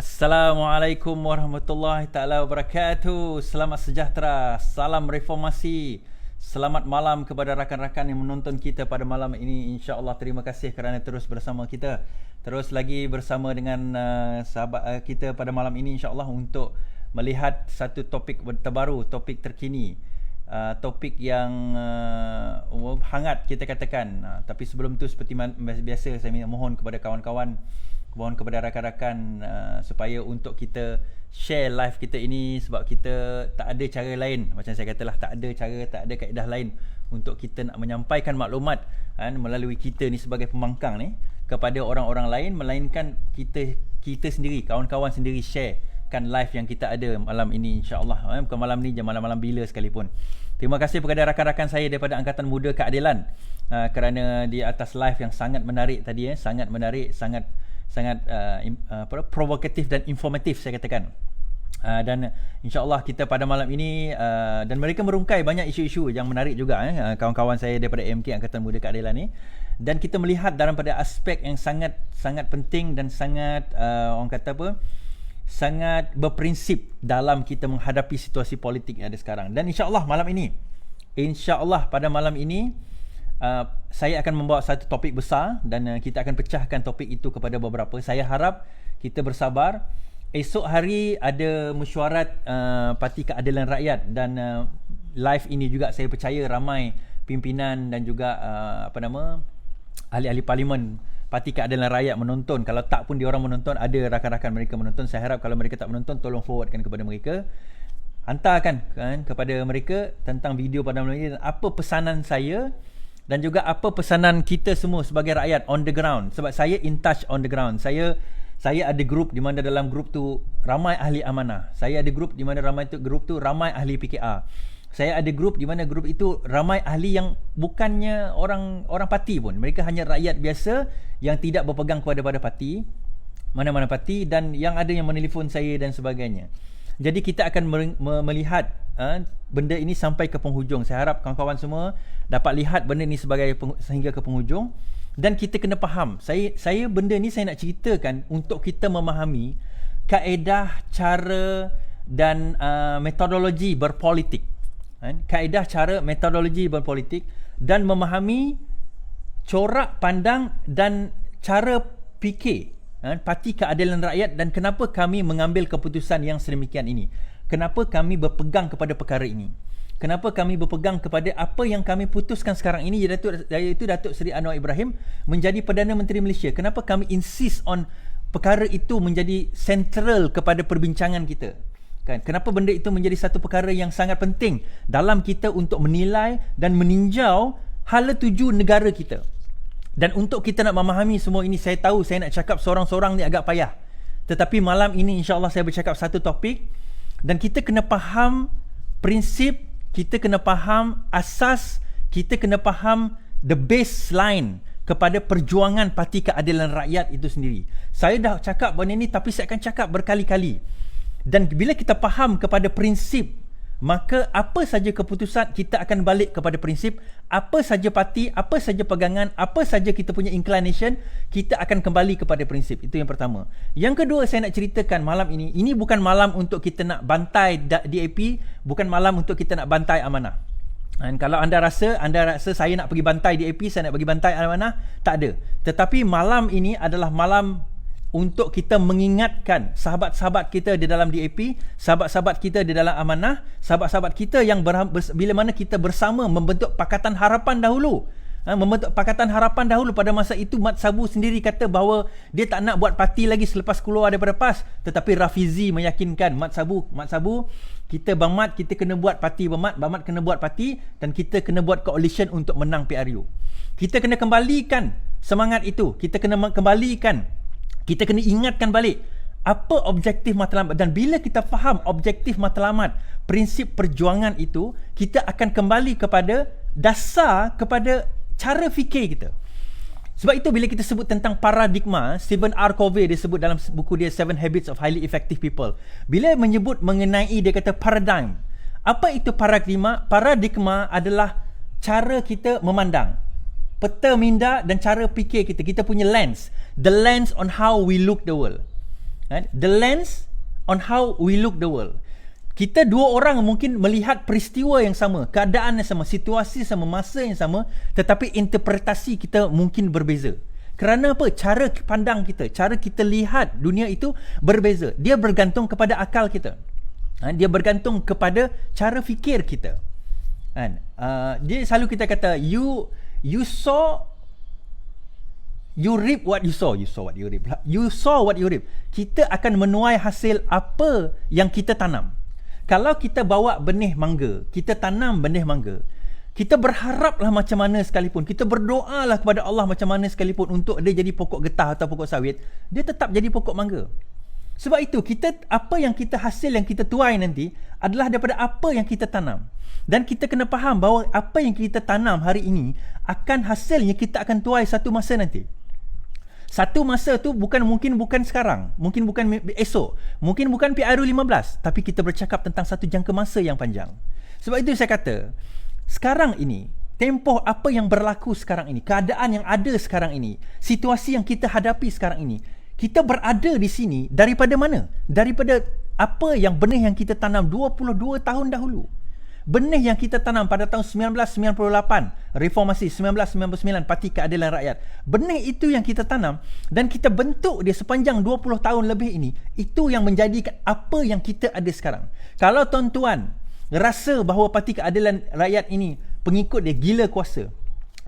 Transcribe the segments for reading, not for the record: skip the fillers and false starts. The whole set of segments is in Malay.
Assalamualaikum warahmatullahi taala wabarakatuh. Selamat sejahtera, salam reformasi. Selamat malam kepada rakan-rakan yang menonton kita pada malam ini. Insya-Allah terima kasih kerana terus bersama kita. Terus lagi bersama dengan sahabat kita pada malam ini insya-Allah untuk melihat satu topik terbaru, topik terkini. Topik yang hangat kita katakan. Tapi sebelum tu seperti biasa saya mohon kepada kawan-kawan, mohon kepada rakan-rakan supaya untuk kita share live kita ini, sebab kita tak ada cara lain, macam saya katalah, tak ada cara, tak ada kaedah lain untuk kita nak menyampaikan maklumat melalui kita ni sebagai pembangkang ni kepada orang-orang lain, melainkan kita sendiri, kawan-kawan sendiri sharekan live yang kita ada malam ini insya-Allah. Bukan malam ni je, malam-malam bila sekalipun. Terima kasih kepada rakan-rakan saya daripada Angkatan Muda Keadilan kerana di atas live yang sangat menarik tadi, sangat menarik, sangat provokatif dan informatif saya katakan. Dan insya-Allah kita pada malam ini dan mereka merungkai banyak isu-isu yang menarik juga, kawan-kawan saya daripada MK Angkatan Muda Keadilan ni, dan kita melihat dalam pada aspek yang sangat penting dan sangat orang kata apa, sangat berprinsip dalam kita menghadapi situasi politik yang ada sekarang. Dan insya-Allah pada malam ini saya akan membawa satu topik besar dan kita akan pecahkan topik itu kepada beberapa. Saya harap kita bersabar. Esok hari ada mesyuarat Parti Keadilan Rakyat dan live ini juga saya percaya ramai pimpinan dan juga ahli-ahli parlimen Parti Keadilan Rakyat menonton. Kalau tak pun diorang menonton, ada rakan-rakan mereka menonton. Saya harap kalau mereka tak menonton, tolong forwardkan kepada mereka. Hantarkan kepada mereka tentang video pada malam ini dan apa pesanan saya dan juga apa pesanan kita semua sebagai rakyat on the ground. Sebab saya in touch on the ground. Saya ada grup di mana dalam grup tu ramai ahli amanah. Saya ada grup di mana grup tu ramai ahli PKR. Saya ada grup di mana grup itu ramai ahli yang bukannya orang parti pun. Mereka hanya rakyat biasa yang tidak berpegang kepada parti, mana-mana parti, dan yang ada yang menelefon saya dan sebagainya. Jadi kita akan melihat benda ini sampai ke penghujung. Saya harap kawan-kawan semua dapat lihat benda ini sehingga ke penghujung. Dan kita kena faham, saya benda ni saya nak ceritakan untuk kita memahami kaedah, cara dan metodologi berpolitik. Kaedah, cara, metodologi berpolitik dan memahami corak pandang dan cara fikir Parti Keadilan Rakyat dan kenapa kami mengambil keputusan yang sedemikian ini. Kenapa kami berpegang kepada perkara ini. Kenapa kami berpegang kepada apa yang kami putuskan sekarang ini, iaitu Datuk Seri Anwar Ibrahim menjadi Perdana Menteri Malaysia. Kenapa kami insist on perkara itu menjadi sentral kepada perbincangan kita. Kenapa benda itu menjadi satu perkara yang sangat penting dalam kita untuk menilai dan meninjau hala tuju negara kita. Dan untuk kita nak memahami semua ini, saya tahu saya nak cakap seorang-seorang ni agak payah. Tetapi malam ini insya-Allah saya bercakap satu topik dan kita kena faham prinsip, kita kena faham asas, kita kena faham the baseline kepada perjuangan Parti Keadilan Rakyat itu sendiri. Saya dah cakap benda ni tapi saya akan cakap berkali-kali. Dan bila kita faham kepada prinsip, maka apa saja keputusan kita akan balik kepada prinsip. Apa saja parti, apa saja pegangan, apa saja kita punya inclination, kita akan kembali kepada prinsip. Itu yang pertama. Yang kedua saya nak ceritakan malam ini bukan malam untuk kita nak bantai DAP, bukan malam untuk kita nak bantai amanah. Dan kalau anda rasa saya nak pergi bantai DAP, saya nak pergi bantai amanah, tak ada. Tetapi malam ini adalah malam untuk kita mengingatkan sahabat-sahabat kita di dalam DAP, sahabat-sahabat kita di dalam amanah, sahabat-sahabat kita yang bila mana kita bersama membentuk Pakatan Harapan dahulu. Membentuk Pakatan Harapan dahulu pada masa itu Mat Sabu sendiri kata bahawa dia tak nak buat parti lagi selepas keluar daripada PAS, tetapi Rafizi meyakinkan Mat Sabu, kita Bang Mat, kita kena buat parti Bang Mat kena buat parti dan kita kena buat coalition untuk menang PRU. Kita kena kembalikan semangat itu, kita kena ingatkan balik apa objektif matlamat, dan bila kita faham objektif matlamat, prinsip perjuangan itu, kita akan kembali kepada dasar, kepada cara fikir kita. Sebab itu bila kita sebut tentang paradigma, Stephen R. Covey dia sebut dalam buku dia Seven Habits of Highly Effective People. Bila menyebut mengenai, dia kata paradigm. Apa itu paradigma? Paradigma adalah cara kita memandang, peta minda dan cara fikir kita. Kita punya lens, the lens on how we look the world. The lens on how we look the world. Kita dua orang mungkin melihat peristiwa yang sama, keadaan yang sama, situasi sama, masa yang sama, tetapi interpretasi kita mungkin berbeza. Kerana apa? Cara pandang kita, cara kita lihat dunia itu berbeza. Dia bergantung kepada akal kita. Dia bergantung kepada cara fikir kita. Dia selalu kita kata, you reap what you sow. You saw what you reap. Kita akan menuai hasil apa yang kita tanam. Kalau kita bawa benih mangga, kita tanam benih mangga, kita berharaplah macam mana sekalipun, kita berdoalah kepada Allah macam mana sekalipun untuk dia jadi pokok getah atau pokok sawit, dia tetap jadi pokok mangga. Sebab itu apa yang kita hasil yang kita tuai nanti adalah daripada apa yang kita tanam. Dan kita kena faham bahawa apa yang kita tanam hari ini akan hasilnya kita akan tuai satu masa nanti. Satu masa tu mungkin bukan sekarang, mungkin bukan esok, mungkin bukan PRU15, tapi kita bercakap tentang satu jangka masa yang panjang. Sebab itu saya kata, sekarang ini, tempoh apa yang berlaku sekarang ini, keadaan yang ada sekarang ini, situasi yang kita hadapi sekarang ini, kita berada di sini daripada mana? Daripada apa yang benih yang kita tanam 22 tahun dahulu. Benih yang kita tanam pada tahun 1998, reformasi 1999, Parti Keadilan Rakyat. Benih itu yang kita tanam dan kita bentuk dia sepanjang 20 tahun lebih ini. Itu yang menjadikan apa yang kita ada sekarang. Kalau tuan-tuan rasa bahawa Parti Keadilan Rakyat ini pengikut dia gila kuasa,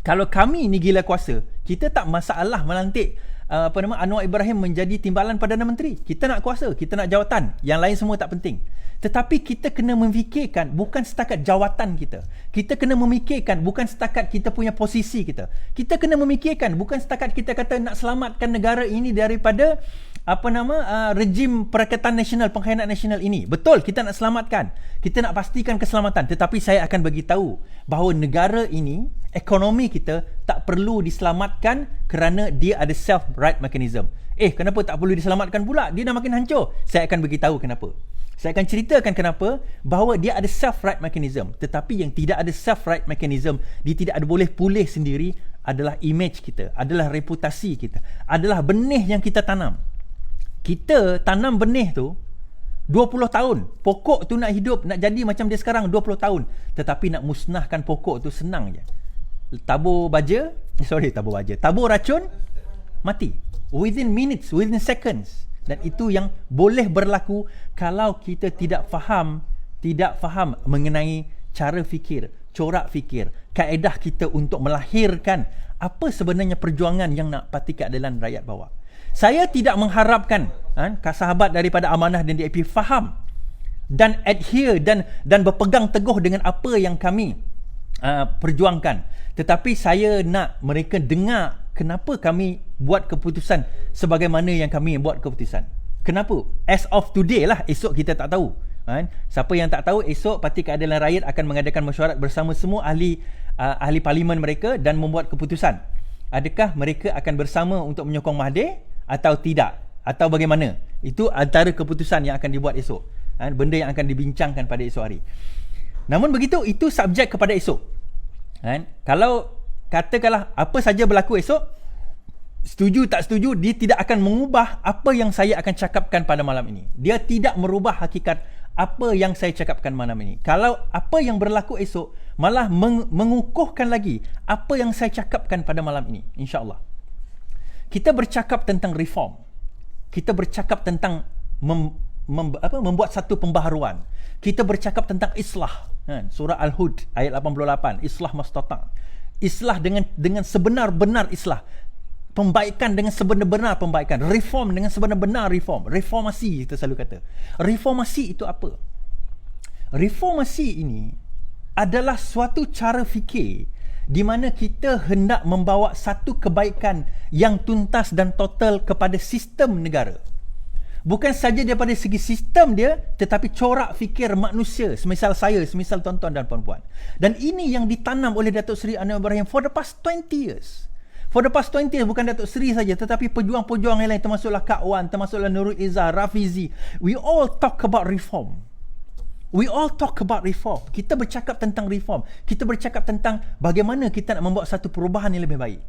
kalau kami ni gila kuasa, kita tak masalah melantik Anwar Ibrahim menjadi timbalan Perdana Menteri. Kita nak kuasa, kita nak jawatan, yang lain semua tak penting. Tetapi kita kena memikirkan bukan setakat jawatan kita. Kita kena memikirkan bukan setakat kita punya posisi kita. Kita kena memikirkan bukan setakat kita kata nak selamatkan negara ini daripada rejim Perikatan Nasional, Pengkhianat Nasional ini. Betul, kita nak selamatkan. Kita nak pastikan keselamatan. Tetapi saya akan bagi tahu bahawa negara ini, ekonomi kita tak perlu diselamatkan kerana dia ada self-right mechanism. Kenapa tak perlu diselamatkan pula? Dia dah makin hancur. Saya akan bagi tahu kenapa. Saya akan ceritakan kenapa bahawa dia ada self-right mechanism. Tetapi yang tidak ada self-right mechanism, dia tidak ada boleh pulih sendiri, adalah image kita, adalah reputasi kita, adalah benih yang kita tanam. Kita tanam benih tu 20 tahun. Pokok tu nak hidup, nak jadi macam dia sekarang 20 tahun. Tetapi nak musnahkan pokok tu senang je. Tabur racun, mati. Within minutes, within seconds. Dan itu yang boleh berlaku kalau kita tidak faham mengenai cara fikir, corak fikir, kaedah kita untuk melahirkan apa sebenarnya perjuangan yang nak Parti Keadilan Rakyat bawa. Saya tidak mengharapkan sahabat daripada Amanah dan DAP faham dan adhere dan berpegang teguh dengan apa yang kami perjuangkan. Tetapi saya nak mereka dengar kenapa kami buat keputusan sebagaimana yang kami buat keputusan. Kenapa? As of today lah, esok kita tak tahu. Siapa yang tak tahu, esok Parti Keadilan Rakyat akan mengadakan mesyuarat bersama semua ahli parlimen mereka dan membuat keputusan. Adakah mereka akan bersama untuk menyokong Mahathir atau tidak? Atau bagaimana? Itu antara keputusan yang akan dibuat esok. Benda yang akan dibincangkan pada esok hari. Namun begitu, itu subjek kepada esok. Kalau katakanlah apa saja berlaku esok, setuju tak setuju, dia tidak akan mengubah apa yang saya akan cakapkan pada malam ini. Dia tidak merubah hakikat apa yang saya cakapkan malam ini. Kalau apa yang berlaku esok malah mengukuhkan lagi apa yang saya cakapkan pada malam ini, insya-Allah. Kita bercakap tentang reform. Kita bercakap tentang membuat satu pembaharuan. Kita bercakap tentang islah. Surah Al-Hud ayat 88, islah mastata'. Islah dengan sebenar-benar islah. Pembaikan dengan sebenar-benar pembaikan. Reform dengan sebenar-benar reform. Reformasi kita selalu kata. Reformasi itu apa? Reformasi ini adalah suatu cara fikir di mana kita hendak membawa satu kebaikan yang tuntas dan total kepada sistem negara. Bukan saja daripada segi sistem dia, tetapi corak fikir manusia, semisal saya, semisal tuan-tuan dan puan-puan. Dan ini yang ditanam oleh Datuk Seri Anwar Ibrahim for the past 20 years. For the past 20 years, bukan Datuk Seri saja, tetapi pejuang-pejuang yang lain, termasuklah Kak Wan, termasuklah Nurul Izzah, Rafizi. We all talk about reform. We all talk about reform. Kita bercakap tentang reform. Kita bercakap tentang bagaimana kita nak membuat satu perubahan yang lebih baik.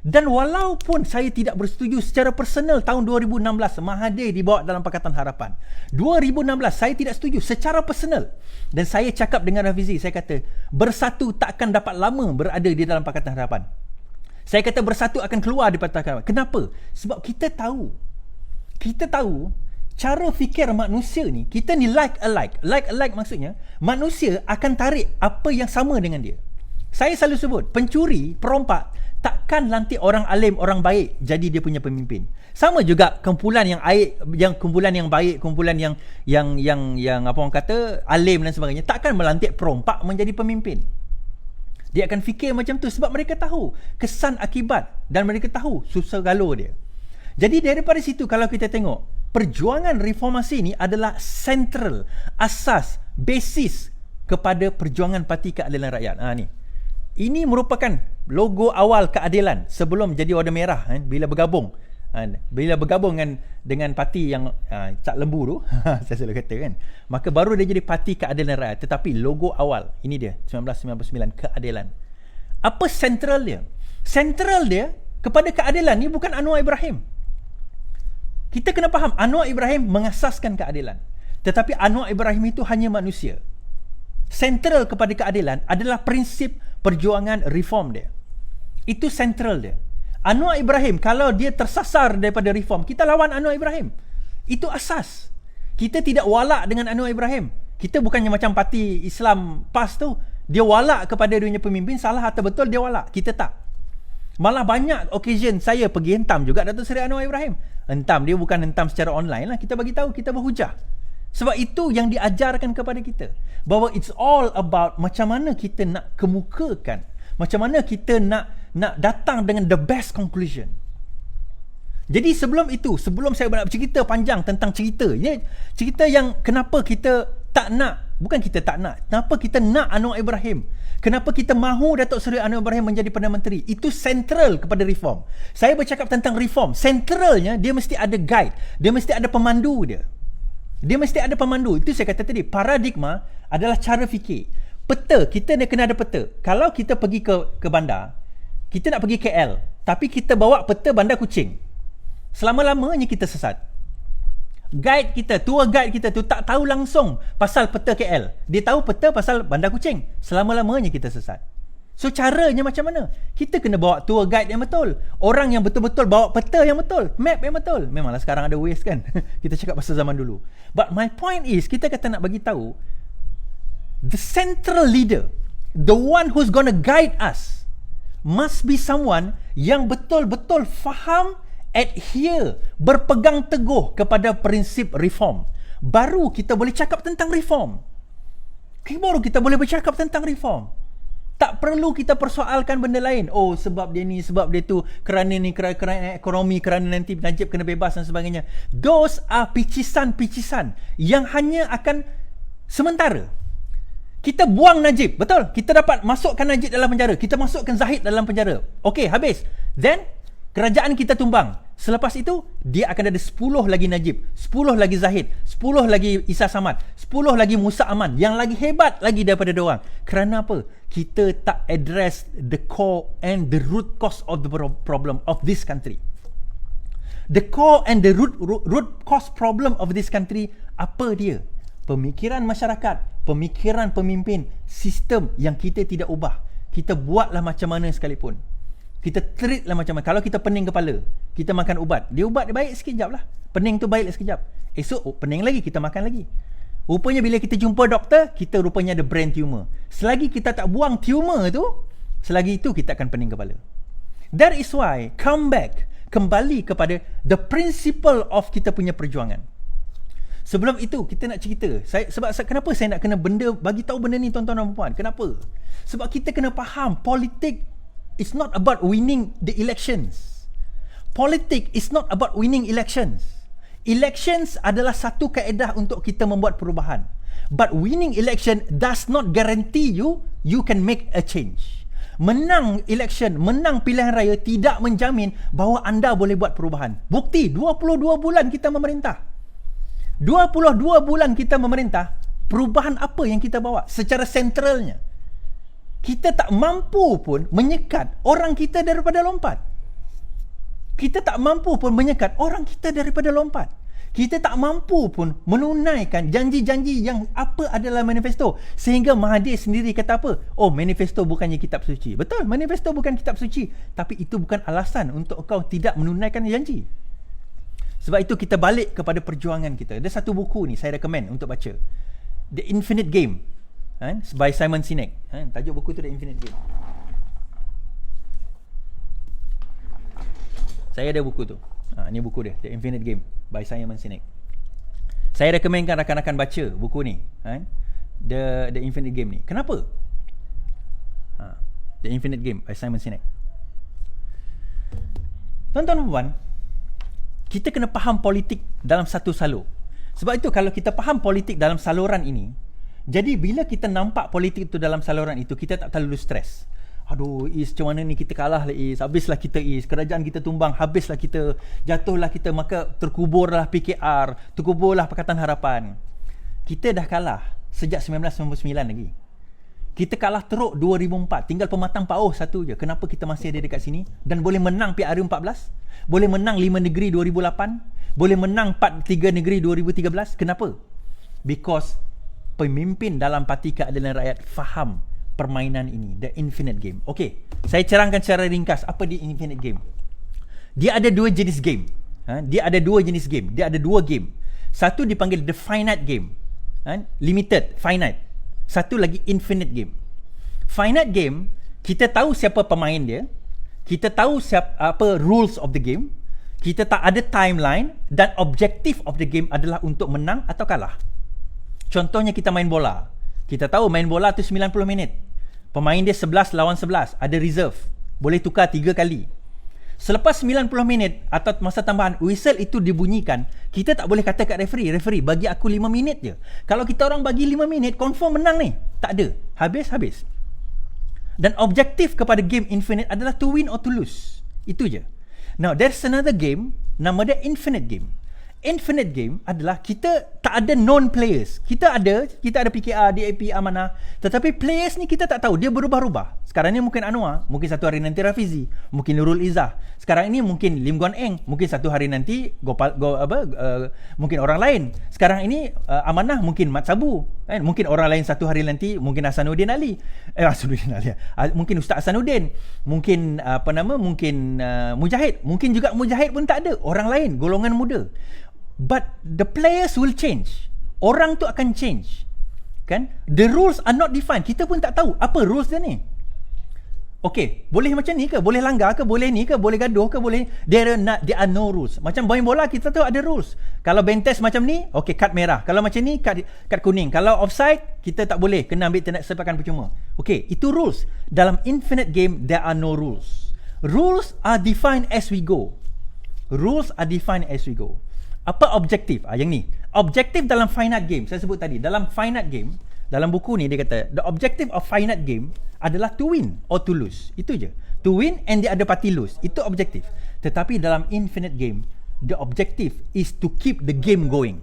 Dan walaupun saya tidak bersetuju secara personal tahun 2016 Mahathir dibawa dalam Pakatan Harapan, 2016 saya tidak setuju secara personal. Dan saya cakap dengan Rafizi, saya kata Bersatu takkan dapat lama berada di dalam Pakatan Harapan. Saya kata Bersatu akan keluar di Pakatan Harapan. Kenapa? Sebab kita tahu cara fikir manusia ni, kita ni like alike maksudnya manusia akan tarik apa yang sama dengan dia. Saya selalu sebut pencuri, perompak takkan lantik orang alim, orang baik jadi dia punya pemimpin. Sama juga kumpulan yang kumpulan yang baik, kumpulan yang apa orang kata alim dan sebagainya, takkan melantik perompak menjadi pemimpin. Dia akan fikir macam tu sebab mereka tahu kesan akibat dan mereka tahu susah galuh dia. Jadi daripada situ kalau kita tengok, perjuangan reformasi ni adalah sentral, asas, basis kepada perjuangan Parti Keadilan Rakyat. Ni. Ini merupakan logo awal keadilan sebelum jadi Order Merah bila bergabung. Bila bergabung dengan parti yang Cak Lembu tu, saya selalu kata kan, maka baru dia jadi Parti Keadilan Rakyat. Tetapi logo awal, ini dia 1999, keadilan. Apa sentral dia? Sentral dia kepada keadilan ni bukan Anwar Ibrahim. Kita kena faham, Anwar Ibrahim mengasaskan keadilan. Tetapi Anwar Ibrahim itu hanya manusia. Sentral kepada keadilan adalah prinsip perjuangan reform dia. Itu sentral dia. Anwar Ibrahim, kalau dia tersasar daripada reform, kita lawan Anwar Ibrahim. Itu asas. Kita tidak walak dengan Anwar Ibrahim. Kita bukannya macam parti Islam PAS tu, dia walak kepada dia punya pemimpin, salah atau betul dia walak. Kita tak. Malah banyak occasion saya pergi hentam juga Datuk Seri Anwar Ibrahim. Hentam, dia bukan hentam secara online lah. Kita bagi tahu, kita berhujah. Sebab itu yang diajarkan kepada kita, bahawa it's all about macam mana kita nak kemukakan, macam mana kita nak datang dengan the best conclusion. Jadi sebelum itu, sebelum saya nak bercerita panjang tentang cerita, ini cerita yang kenapa kita tak nak, bukan kita tak nak, kenapa kita nak Anwar Ibrahim, kenapa kita mahu Datuk Seri Anwar Ibrahim menjadi Perdana Menteri. Itu sentral kepada reform. Saya bercakap tentang reform, sentralnya dia mesti ada guide, dia mesti ada pemandu dia. Dia mesti ada pemandu. Itu saya kata tadi, paradigma adalah cara fikir. Peta, kita kena ada peta. Kalau kita pergi ke bandar, kita nak pergi KL, tapi kita bawa peta Bandar Kuching, selama-lamanya kita sesat. Guide kita, tour guide kita tu tak tahu langsung pasal peta KL. Dia tahu peta pasal Bandar Kuching, selama-lamanya kita sesat. So caranya macam mana? Kita kena bawa tour guide yang betul, orang yang betul-betul bawa peta yang betul, map yang betul. Memanglah sekarang ada Waze kan. Kita cakap pasal zaman dulu. But my point is, kita kata nak bagi tahu, the central leader, the one who's gonna guide us, must be someone yang betul-betul faham, adhere, berpegang teguh kepada prinsip reform. Baru kita boleh cakap tentang reform. Baru kita boleh bercakap tentang reform. Tak perlu kita persoalkan benda lain. Oh, sebab dia ni, sebab dia tu, kerana ni, kerana ekonomi, kerana nanti Najib kena bebas dan sebagainya. Those are picisan-picisan yang hanya akan sementara. Kita buang Najib, betul? Kita dapat masukkan Najib dalam penjara, kita masukkan Zahid dalam penjara. Okey, habis. Then kerajaan kita tumbang. Selepas itu, dia akan ada 10 lagi Najib, 10 lagi Zahid, 10 lagi Isa Samad, 10 lagi Musa Aman, yang lagi hebat lagi daripada diorang. Kerana apa? Kita tak address the core and the root cause of the problem of this country. The core and the root cause problem of this country, apa dia? Pemikiran masyarakat, pemikiran pemimpin, sistem yang kita tidak ubah. Kita buatlah macam mana sekalipun, kita treat lah macam mana. Kalau kita pening kepala, kita makan ubat, dia ubat dia baik sekejap lah, pening tu baik sekejap, esok pening lagi, kita makan lagi. Rupanya bila kita jumpa doktor, kita rupanya ada brain tumor. Selagi kita tak buang tumor tu, selagi itu kita akan pening kepala. That is why kembali kepada the principle of kita punya perjuangan. Sebelum itu kita nak cerita, kenapa saya nak kena bagi tahu benda ni tuan-tuan dan puan? Kenapa? Sebab kita kena faham, politik is not about winning the elections. Politik is not about winning elections. Elections adalah satu kaedah untuk kita membuat perubahan. But winning election does not guarantee you can make a change. Menang election, menang pilihan raya tidak menjamin bahawa anda boleh buat perubahan. Bukti, 22 bulan kita memerintah. 22 bulan kita memerintah, perubahan apa yang kita bawa secara sentralnya? Kita tak mampu pun menyekat orang kita daripada lompat. Kita tak mampu pun menyekat orang kita daripada lompat. Kita tak mampu pun menunaikan janji-janji yang apa adalah manifesto. Sehingga Mahathir sendiri kata apa? Oh, manifesto bukannya kitab suci. Betul, manifesto bukan kitab suci. Tapi itu bukan alasan untuk kau tidak menunaikan janji. Sebab itu kita balik kepada perjuangan kita. Ada satu buku ni saya recommend untuk baca. The Infinite Game. By Simon Sinek. Tajuk buku tu The Infinite Game. Saya ada buku tu. Ni buku dia, The Infinite Game by Simon Sinek. Saya rekomenkan rakan-rakan baca buku ni, The Infinite Game ni. Kenapa? The Infinite Game by Simon Sinek. Tuan-tuan dan puan, kita kena faham politik dalam satu salur. Sebab itu kalau kita faham politik dalam saluran ini, jadi bila kita nampak politik itu dalam saluran itu, kita tak terlalu stres. Aduh, Is, macam mana ni kita kalah lah, Is. Habislah kita, Is. Kerajaan kita tumbang, habislah kita. Jatuhlah kita, maka terkuburlah PKR, terkuburlah Pakatan Harapan. Kita dah kalah sejak 1999 lagi. Kita kalah teruk 2004. Tinggal pematang pauh satu je. Kenapa kita masih ada dekat sini? Dan boleh menang PRU 14? Boleh menang 5 negeri 2008? Boleh menang 3 negeri 2013? Kenapa? Because pemimpin dalam Parti Keadilan Rakyat faham permainan ini, The Infinite Game. Okey, saya cerangkan secara ringkas apa di Infinite Game. Dia ada dua jenis game. Dia ada dua jenis game. Dia ada dua game. Satu dipanggil the finite game. Limited, finite. Satu lagi infinite game. Finite game, kita tahu siapa pemain dia. Kita tahu apa rules of the game. Kita tak ada timeline dan objektif of the game adalah untuk menang atau kalah. Contohnya kita main bola. Kita tahu main bola tu 90 minit. Pemain dia 11 lawan 11. Ada reserve. Boleh tukar 3 kali. Selepas 90 minit atau masa tambahan, whistle itu dibunyikan. Kita tak boleh kata kat referee, bagi aku 5 minit je. Kalau kita orang bagi 5 minit, confirm menang ni. Tak ada. Habis. Dan objektif kepada game Infinite adalah to win or to lose. Itu je. Now, there's another game. Nama dia Infinite Game. Infinite Game adalah kita tak ada known players. Kita ada PKR, DAP, Amanah. Tetapi players ni kita tak tahu. Dia berubah-ubah. Sekarang ni mungkin Anwar. Mungkin satu hari nanti Rafizi. Mungkin Nurul Izzah. Sekarang ini mungkin Lim Guan Eng. Mungkin satu hari nanti mungkin orang lain. Sekarang ini Amanah mungkin Mat Sabu. Mungkin orang lain satu hari nanti mungkin Hasanuddin Ali. Mungkin Ustaz Hasanuddin. Mungkin mungkin Mujahid. Mungkin juga Mujahid pun tak ada. Orang lain, golongan muda. But the players will change. Orang tu akan change. Kan? The rules are not defined. Kita pun tak tahu apa rules dia ni. Okay, boleh macam ni ke? Boleh langgar ke? Boleh ni ke? Boleh gaduh ke? Boleh. There are no rules. Macam main bola kita tahu ada rules. Kalau bentes macam ni, okay, kad merah. Kalau macam ni, kad kuning. Kalau offside, kita tak boleh. Kena ambil sepakan percuma. Okay, itu rules. Dalam Infinite Game, there are no rules. Rules are defined as we go. Rules are defined as we go. Apa objektif? Yang ni. Objektif dalam finite game, saya sebut tadi, dalam finite game, dalam buku ni dia kata, the objective of finite game adalah to win or to lose. Itu je. To win and the other party lose. Itu objektif. Tetapi dalam infinite game, the objective is to keep the game going.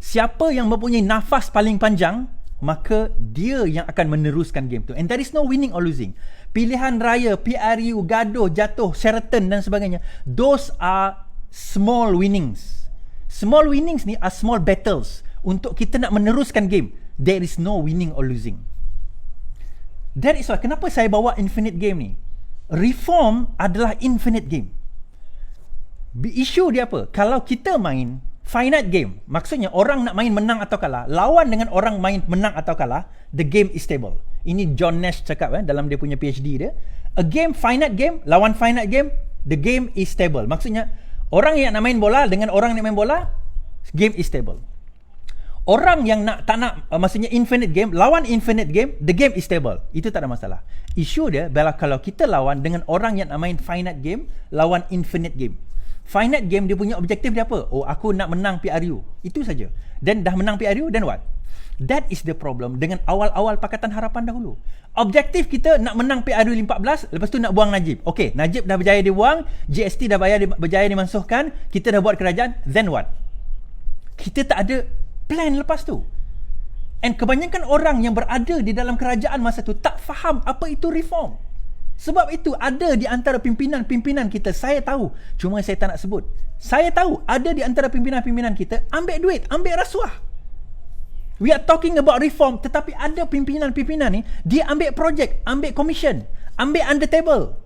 Siapa yang mempunyai nafas paling panjang, maka dia yang akan meneruskan game tu. And there is no winning or losing. Pilihan raya, PRU, gaduh, jatuh, Sheraton dan sebagainya, those are small winnings. Small winnings ni are small battles untuk kita nak meneruskan game. There is no winning or losing. That is why kenapa saya bawa infinite game ni. Reform adalah infinite game. Isu dia apa? Kalau kita main finite game, maksudnya orang nak main menang atau kalah, lawan dengan orang main menang atau kalah, the game is stable. Ini John Nash cakap dalam dia punya PhD dia. A game, finite game, lawan finite game, the game is stable. Maksudnya orang yang nak main bola dengan orang yang main bola, game is stable. Orang yang maksudnya infinite game, lawan infinite game, the game is stable. Itu tak ada masalah. Isu dia bila kalau kita lawan dengan orang yang nak main finite game, lawan infinite game. Finite game dia punya objektif dia apa? Oh, aku nak menang PRU. Itu saja. Dan dah menang PRU, then what? That is the problem dengan awal-awal Pakatan Harapan dahulu. Objektif kita nak menang PRU 14, lepas tu nak buang Najib. Okey, Najib dah berjaya dibuang, GST dah berjaya dimansuhkan, kita dah buat kerajaan, then what? Kita tak ada plan lepas tu. And kebanyakan orang yang berada di dalam kerajaan masa tu tak faham apa itu reform. Sebab itu ada di antara pimpinan-pimpinan kita, saya tahu, cuma saya tak nak sebut. Saya tahu ada di antara pimpinan-pimpinan kita ambil duit, ambil rasuah. We are talking about reform, tetapi ada pimpinan-pimpinan ni, dia ambil projek, ambil commission, ambil under table.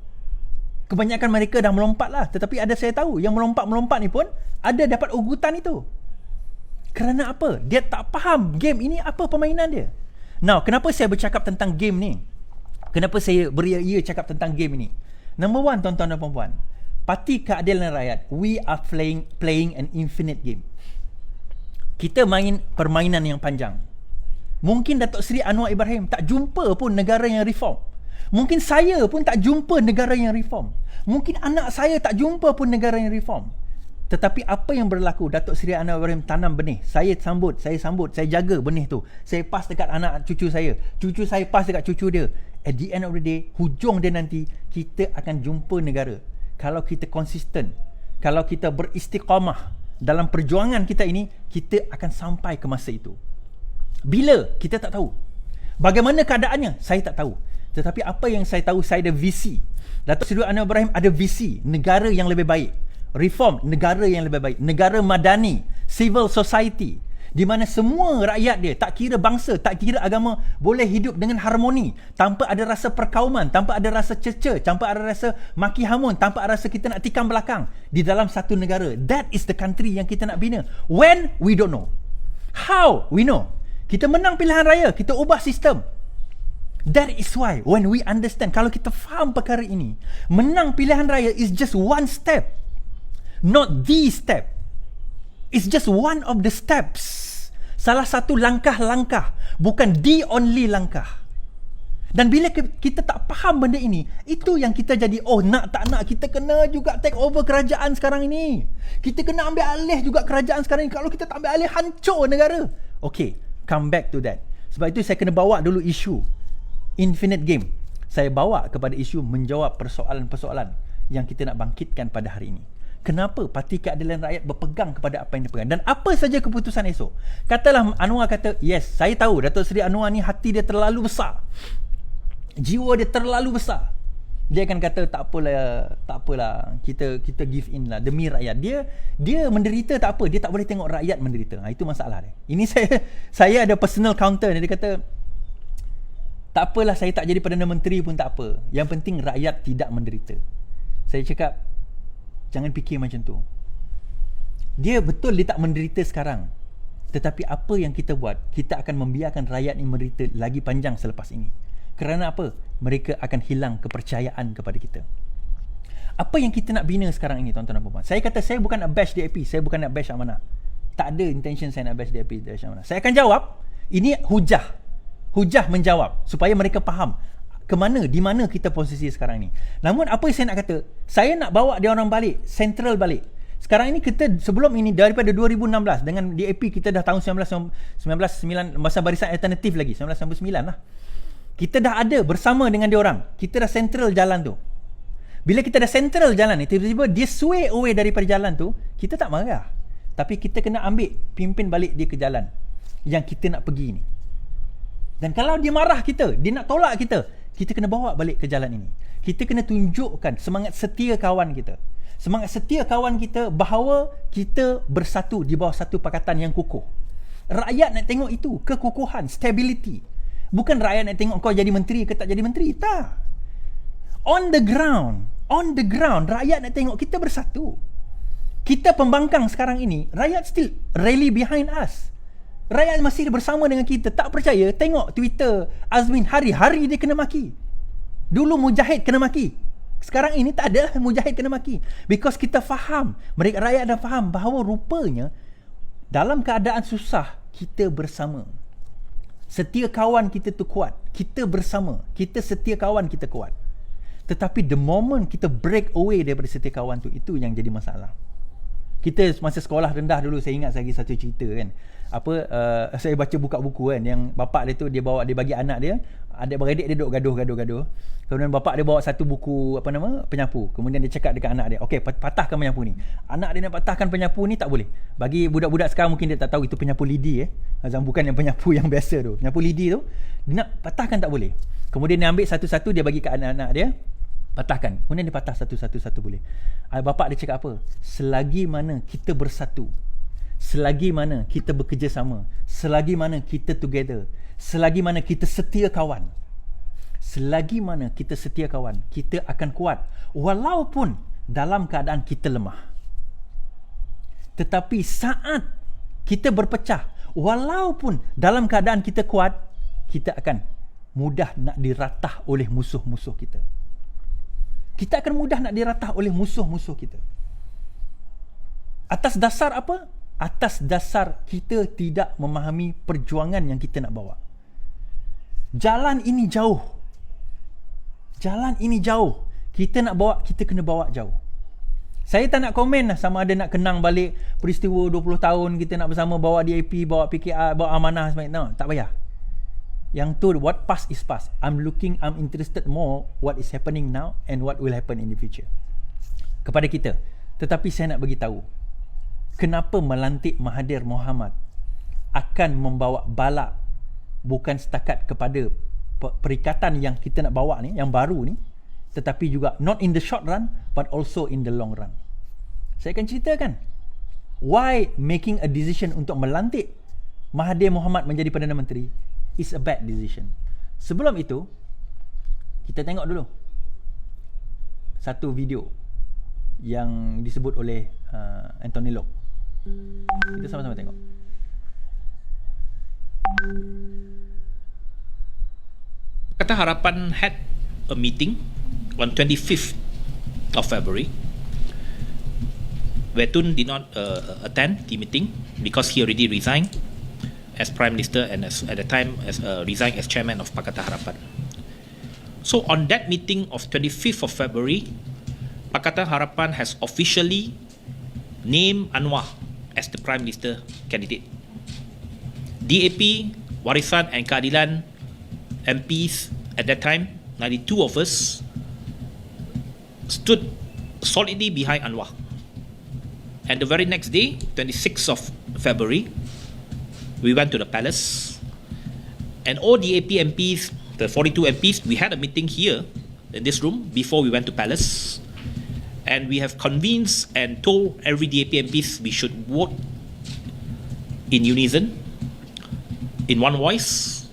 Kebanyakan mereka dah melompat lah, tetapi ada saya tahu yang melompat-melompat ni pun ada dapat ugutan itu. Kerana apa? Dia tak faham game ini apa permainan dia. Now, kenapa saya bercakap tentang game ni? Kenapa saya beria-ia cakap tentang game ini? Number one, tuan-tuan dan puan-puan, Parti Keadilan Rakyat, we are playing an infinite game. Kita main permainan yang panjang. Mungkin Datuk Seri Anwar Ibrahim tak jumpa pun negara yang reform. Mungkin saya pun tak jumpa negara yang reform. Mungkin anak saya tak jumpa pun negara yang reform. Tetapi apa yang berlaku? Datuk Seri Anwar Ibrahim tanam benih. Saya sambut, saya jaga benih tu. Saya pas dekat anak cucu saya. Cucu saya pas dekat cucu dia. At the end of the day, hujung dia nanti, kita akan jumpa negara. Kalau kita konsisten, kalau kita beristiqamah dalam perjuangan kita ini, kita akan sampai ke masa itu. Bila? Kita tak tahu. Bagaimana keadaannya? Saya tak tahu. Tetapi apa yang saya tahu, saya ada visi. Datuk Seri Anwar Ibrahim ada visi negara yang lebih baik. Reform negara yang lebih baik. Negara madani, civil society, di mana semua rakyat dia, tak kira bangsa, tak kira agama, boleh hidup dengan harmoni, tanpa ada rasa perkauman, tanpa ada rasa cerca, tanpa ada rasa maki hamun, tanpa ada rasa kita nak tikam belakang di dalam satu negara. That is the country yang kita nak bina. When? We don't know. How? We know. Kita menang pilihan raya, kita ubah sistem. That is why when we understand, kalau kita faham perkara ini, menang pilihan raya is just one step, not the step. It's just one of the steps. Salah satu langkah-langkah, bukan the only langkah. Dan bila kita tak faham benda ini, itu yang kita jadi, oh nak tak nak, kita kena juga take over kerajaan sekarang ini. Kita kena ambil alih juga kerajaan sekarang ini. Kalau kita tak ambil alih, hancur negara. Okay, come back to that. Sebab itu saya kena bawa dulu isu infinite game. Saya bawa kepada isu menjawab persoalan-persoalan yang kita nak bangkitkan pada hari ini. Kenapa Parti Keadilan Rakyat berpegang kepada apa yang dipegang, dan apa saja keputusan esok. Katalah Anwar kata, yes, saya tahu Datuk Seri Anwar ni hati dia terlalu besar, jiwa dia terlalu besar. Dia akan kata tak apalah, kita give in lah demi rakyat. Dia menderita tak apa, dia tak boleh tengok rakyat menderita. Itu masalah dia. Ini saya ada personal counter. Dia kata tak apalah, saya tak jadi Perdana Menteri pun tak apa, yang penting rakyat tidak menderita. Saya cakap, jangan fikir macam tu. Dia betul dia tak menderita sekarang, tetapi apa yang kita buat, kita akan membiarkan rakyat ini menderita lagi panjang selepas ini. Kerana apa? Mereka akan hilang kepercayaan kepada kita. Apa yang kita nak bina sekarang ini, tuan-tuan dan puan-puan? Saya kata saya bukan nak bash DAP, saya bukan nak bash Amanah. Tak ada intention saya nak bash DAP, bash Amanah. Saya akan jawab, ini hujah menjawab supaya mereka faham di mana kita posisi sekarang ni. Namun apa yang saya nak kata, saya nak bawa dia orang balik, sentral balik. Sekarang ini kita, sebelum ini daripada 2016 dengan DAP, kita dah tahun 1999 masa Barisan Alternatif lagi, 1999 lah. Kita dah ada bersama dengan dia orang. Kita dah sentral jalan tu. Bila kita dah sentral jalan ni, tiba-tiba dia sway away daripada jalan tu, kita tak marah. Tapi kita kena ambil, pimpin balik dia ke jalan yang kita nak pergi ni. Dan kalau dia marah kita, dia nak tolak kita kena bawa balik ke jalan ini. Kita kena tunjukkan semangat setia kawan kita. Semangat setia kawan kita bahawa kita bersatu di bawah satu pakatan yang kukuh. Rakyat nak tengok itu, kekukuhan, stability. Bukan rakyat nak tengok kau jadi menteri ke tak jadi menteri. Tak. On the ground, rakyat nak tengok kita bersatu. Kita pembangkang sekarang ini, rakyat still rally behind us. Rakyat masih bersama dengan kita. Tak percaya, tengok Twitter Azmin, hari-hari dia kena maki. Dulu Mujahid kena maki, sekarang ini tak ada Mujahid kena maki. Because kita faham, rakyat dah faham bahawa rupanya dalam keadaan susah, kita bersama. Setia kawan kita tu kuat. Kita bersama, kita setia kawan kita kuat. Tetapi the moment kita break away daripada setia kawan tu, itu yang jadi masalah. Kita masa sekolah rendah dulu, saya ingat lagi satu cerita kan. Saya buka buku kan, yang bapak dia tu, dia bagi anak dia, adik-beradik dia duduk gaduh. Kemudian bapak dia bawa satu buku penyapu. Kemudian dia cakap dekat anak dia, okey, patahkan penyapu ni. Anak dia nak patahkan penyapu ni tak boleh. Bagi budak-budak sekarang mungkin dia tak tahu itu penyapu lidi bukan yang penyapu yang biasa tu. Penyapu lidi tu dia nak patahkan tak boleh. Kemudian dia ambil satu-satu, dia bagi kat anak-anak dia. Patahkan. Kemudian dia patah satu-satu boleh. Bapak dia cakap apa? Selagi mana kita bersatu, selagi mana kita bekerjasama, selagi mana kita together, selagi mana kita setia kawan, selagi mana kita setia kawan, kita akan kuat walaupun dalam keadaan kita lemah. Tetapi saat kita berpecah, walaupun dalam keadaan kita kuat, kita akan mudah nak diratah oleh musuh-musuh kita. Kita akan mudah nak diratah oleh musuh-musuh kita. Atas dasar apa? Atas dasar kita tidak memahami perjuangan yang kita nak bawa. Jalan ini jauh. Jalan ini jauh. Kita nak bawa, kita kena bawa jauh. Saya tak nak komen lah sama ada nak kenang balik peristiwa 20 tahun kita nak bersama bawa DAP, bawa PKR, bawa amanah semacam. No, tak payah. Yang tu, what past is past. I'm interested more what is happening now and what will happen in the future. Kepada kita. Tetapi saya nak bagi tahu, kenapa melantik Mahathir Mohamad akan membawa bala bukan setakat kepada perikatan yang kita nak bawa ni, yang baru ni, tetapi juga not in the short run but also in the long run. Saya akan ceritakan why making a decision untuk melantik Mahathir Mohamad menjadi Perdana Menteri is a bad decision. Sebelum itu, kita tengok dulu satu video yang disebut oleh Anthony Locke. Kita sama-sama tengok. Pakatan Harapan had a meeting on 25th of February where Tun did not attend the meeting because he already resigned as Prime Minister and at the time resigned as Chairman of Pakatan Harapan. So on that meeting of 25th of February, Pakatan Harapan has officially named Anwar as the Prime Minister candidate. DAP, Warisan and Keadilan MPs at that time, 92 of us, stood solidly behind Anwar. And the very next day, 26th of February, we went to the palace, and all the DAP MPs, the 42 MPs, we had a meeting here in this room before we went to palace, and we have convinced and told every DAP MPs we should vote in unison, in one voice,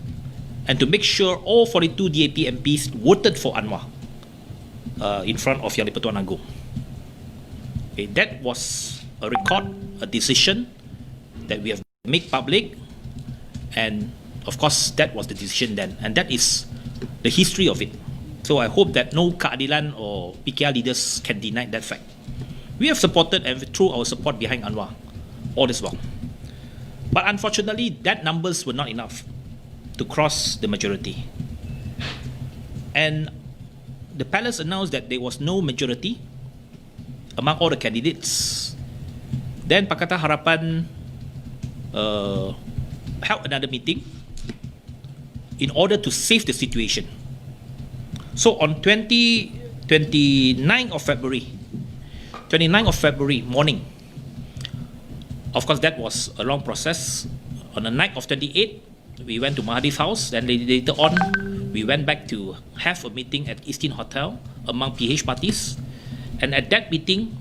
and to make sure all 42 DAP MPs voted for Anwar in front of Yang di-Pertuan Agong. Okay, that was a record, a decision that we have made public, and of course that was the decision then, and that is the history of it. So I hope that no Keadilan or PKR leaders can deny that fact. We have supported and threw our support behind Anwar all this while, but unfortunately that numbers were not enough to cross the majority, and the palace announced that there was no majority among all the candidates. Then Pakatan Harapan held another meeting in order to save the situation. So on 29th of February morning, of course that was a long process. On the night of 28th, we went to Mahathir's house, then later on we went back to have a meeting at Eastin Hotel among PH parties, and at that meeting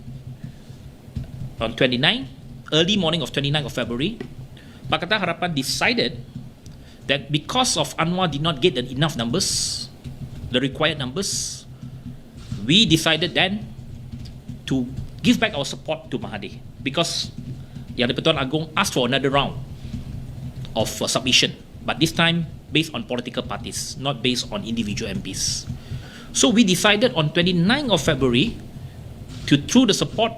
on 29, early morning of 29th of February, Pakatan Harapan decided that because of Anwar did not get enough numbers, the required numbers, we decided then to give back our support to Mahathir, because Yang di-Pertuan Agong asked for another round of submission, but this time based on political parties, not based on individual MPs. So we decided on 29th of February to throw the support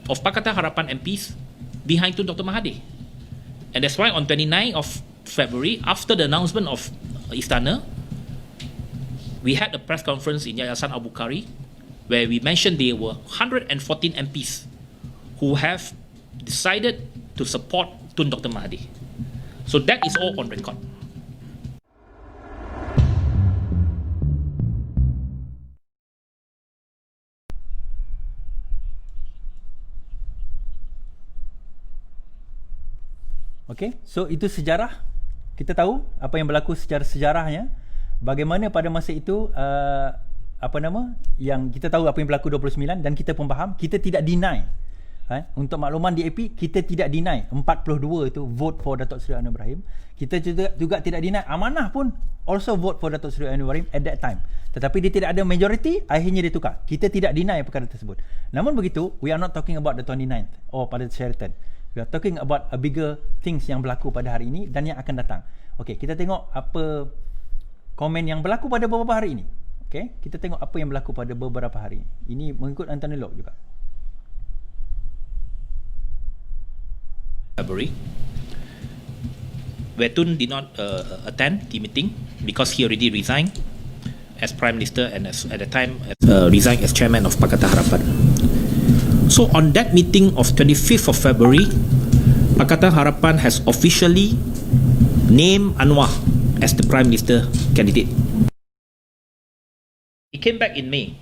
of Pakatan Harapan MPs behind Tun Dr. Mahathir. And that's why on 29th of February, after the announcement of Istana, we had a press conference in Yayasan Abu Kari where we mentioned there were 114 MPs who have decided to support Tun Dr. Mahathir. So that is all on record. Okay, so itu sejarah. Kita tahu apa yang berlaku secara sejarahnya. Bagaimana pada masa itu yang kita tahu apa yang berlaku 29 dan kita pun faham, kita tidak deny. Untuk makluman DAP, kita tidak deny 42 itu vote for Datuk Seri Anwar Ibrahim. Kita juga tidak deny Amanah pun also vote for Datuk Seri Anwar Ibrahim at that time. Tetapi dia tidak ada majority, akhirnya dia tukar. Kita tidak deny perkara tersebut. Namun begitu, we are not talking about the 29th or pada Sheraton. We are talking about a bigger things yang berlaku pada hari ini dan yang akan datang. Okey, kita tengok apa komen yang berlaku pada beberapa hari ini. Okey, kita tengok apa yang berlaku pada beberapa hari ini. Ini mengikut Anthony Locke juga. February, where Tun did not attend the meeting because he already resigned as Prime Minister and at the time resigned as Chairman of Pakatan Harapan. So on that meeting of 25th of February, Pakatan Harapan has officially named Anwar as the Prime Minister candidate. He came back in May,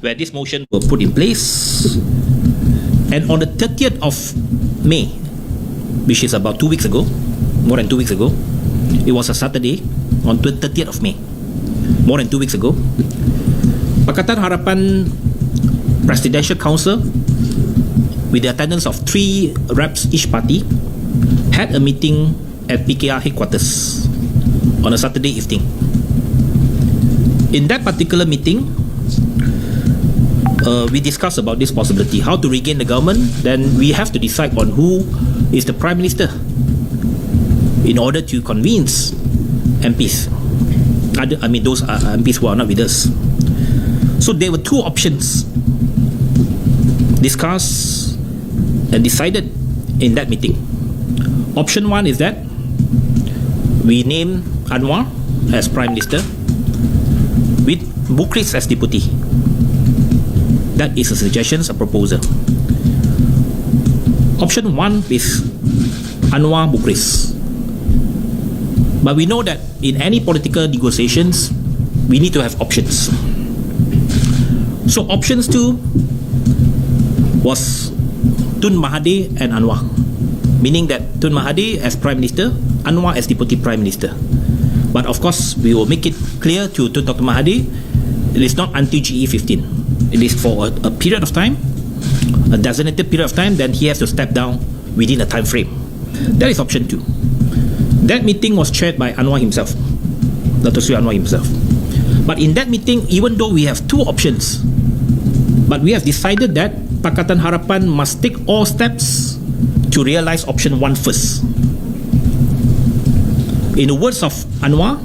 where this motion were put in place. And on the 30th of May, which is about 2 weeks ago, more than 2 weeks ago, it was a Saturday, on 30th of May, more than 2 weeks ago, Pakatan Harapan Presidential Council, with the attendance of 3 reps each party, had a meeting at PKR headquarters on a Saturday evening. In that particular meeting, we discussed about this possibility, how to regain the government. Then we have to decide on who is the Prime Minister in order to convince MPs. Those MPs who are not with us. So there were 2 options discussed and decided in that meeting. Option 1 is that we name Anwar as Prime Minister with Bukris as Deputy. That is a suggestion, a proposal. Option 1 is Anwar Bukris. But we know that in any political negotiations, we need to have options. So options 2 was Tun Mahathir and Anwar, meaning that Tun Mahathir as Prime Minister, Anwar as Deputy Prime Minister. But of course, we will make it clear to Dr. Mahathir, it is not until GE 15. It is for a period of time, a designated period of time, then he has to step down within a time frame. That is option 2. That meeting was chaired by Anwar himself, Datuk Seri Anwar himself. But in that meeting, even though we have 2 options, but we have decided that Pakatan Harapan must take all steps to realize option 1 first. In the words of Anwar,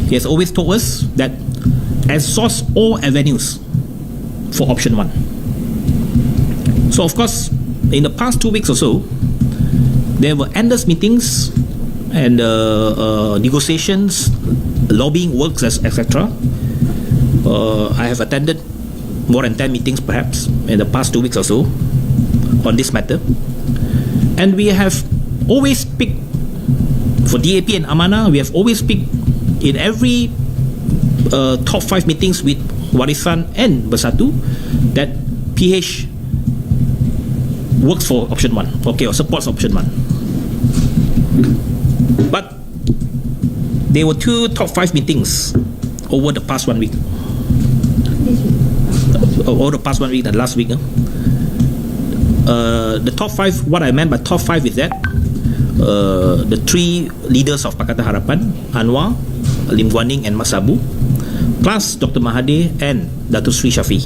he has always told us that exhaust all avenues for option 1. So of course, in the past 2 weeks or so, there were endless meetings and negotiations, lobbying works, etc. I have attended more than 10 meetings perhaps in the past 2 weeks or so on this matter, and we have always picked for DAP and Amanah. We have always picked in every top 5 meetings with Warisan and Bersatu that PH works for option 1, okay, or supports option 1. But there were 2 top 5 meetings over the past 1 week. Over the past 1 week, the last week. The top 5, what I meant by top 5 is that the 3 leaders of Pakatan Harapan, Anwar, Lim Guan Eng and Mat Sabu, plus Dr. Mahathir and Datuk Sri Shafie.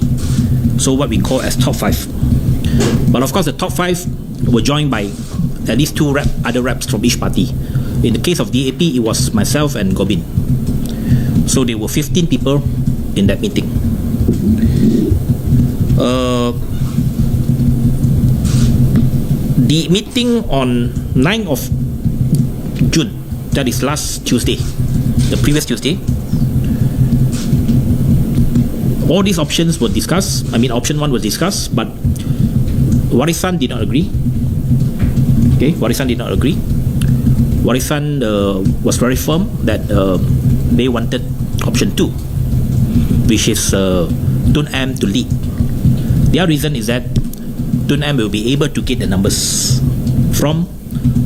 So what we call as top 5. But of course, the top 5 were joined by at least 2 other reps from each party. In the case of DAP, it was myself and Gobin. So there were 15 people in that meeting. The meeting on 9th of June, that is last Tuesday, the previous Tuesday, all these options were discussed. Option 1 was discussed, but Warisan did not agree. Okay, Warisan did not agree. Warisan was very firm that they wanted option 2, which is Tun M to lead. Their reason is that Tun M will be able to get the numbers from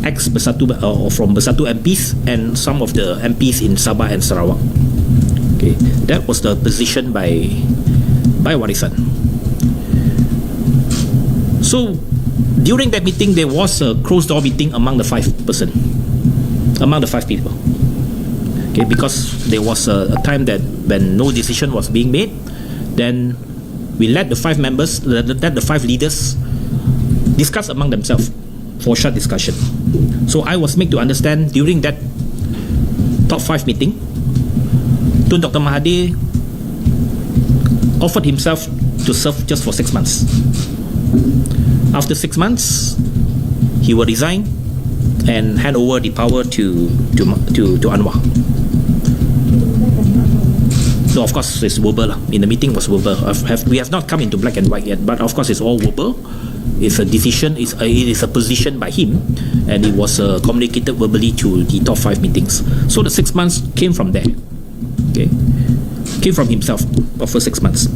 ex-Bersatu or from Bersatu MPs and some of the MPs in Sabah and Sarawak. Okay, that was the position by Warisan. So during that meeting, there was a closed door meeting among the five people. Okay, because there was a time that when no decision was being made, then we let the five members, let the five leaders discuss among themselves for short discussion. So I was made to understand during that top 5 meeting, Tun Dr. Mahathir offered himself to serve just for 6 months. After 6 months, he will resign and hand over the power to Anwar. So of course it's verbal. In the meeting was verbal. We have not come into black and white yet, but of course it's all verbal. It's a decision. It is a position by him, and it was communicated verbally to the top 5 meetings. So the 6 months came from there. Okay, came from himself for 6 months.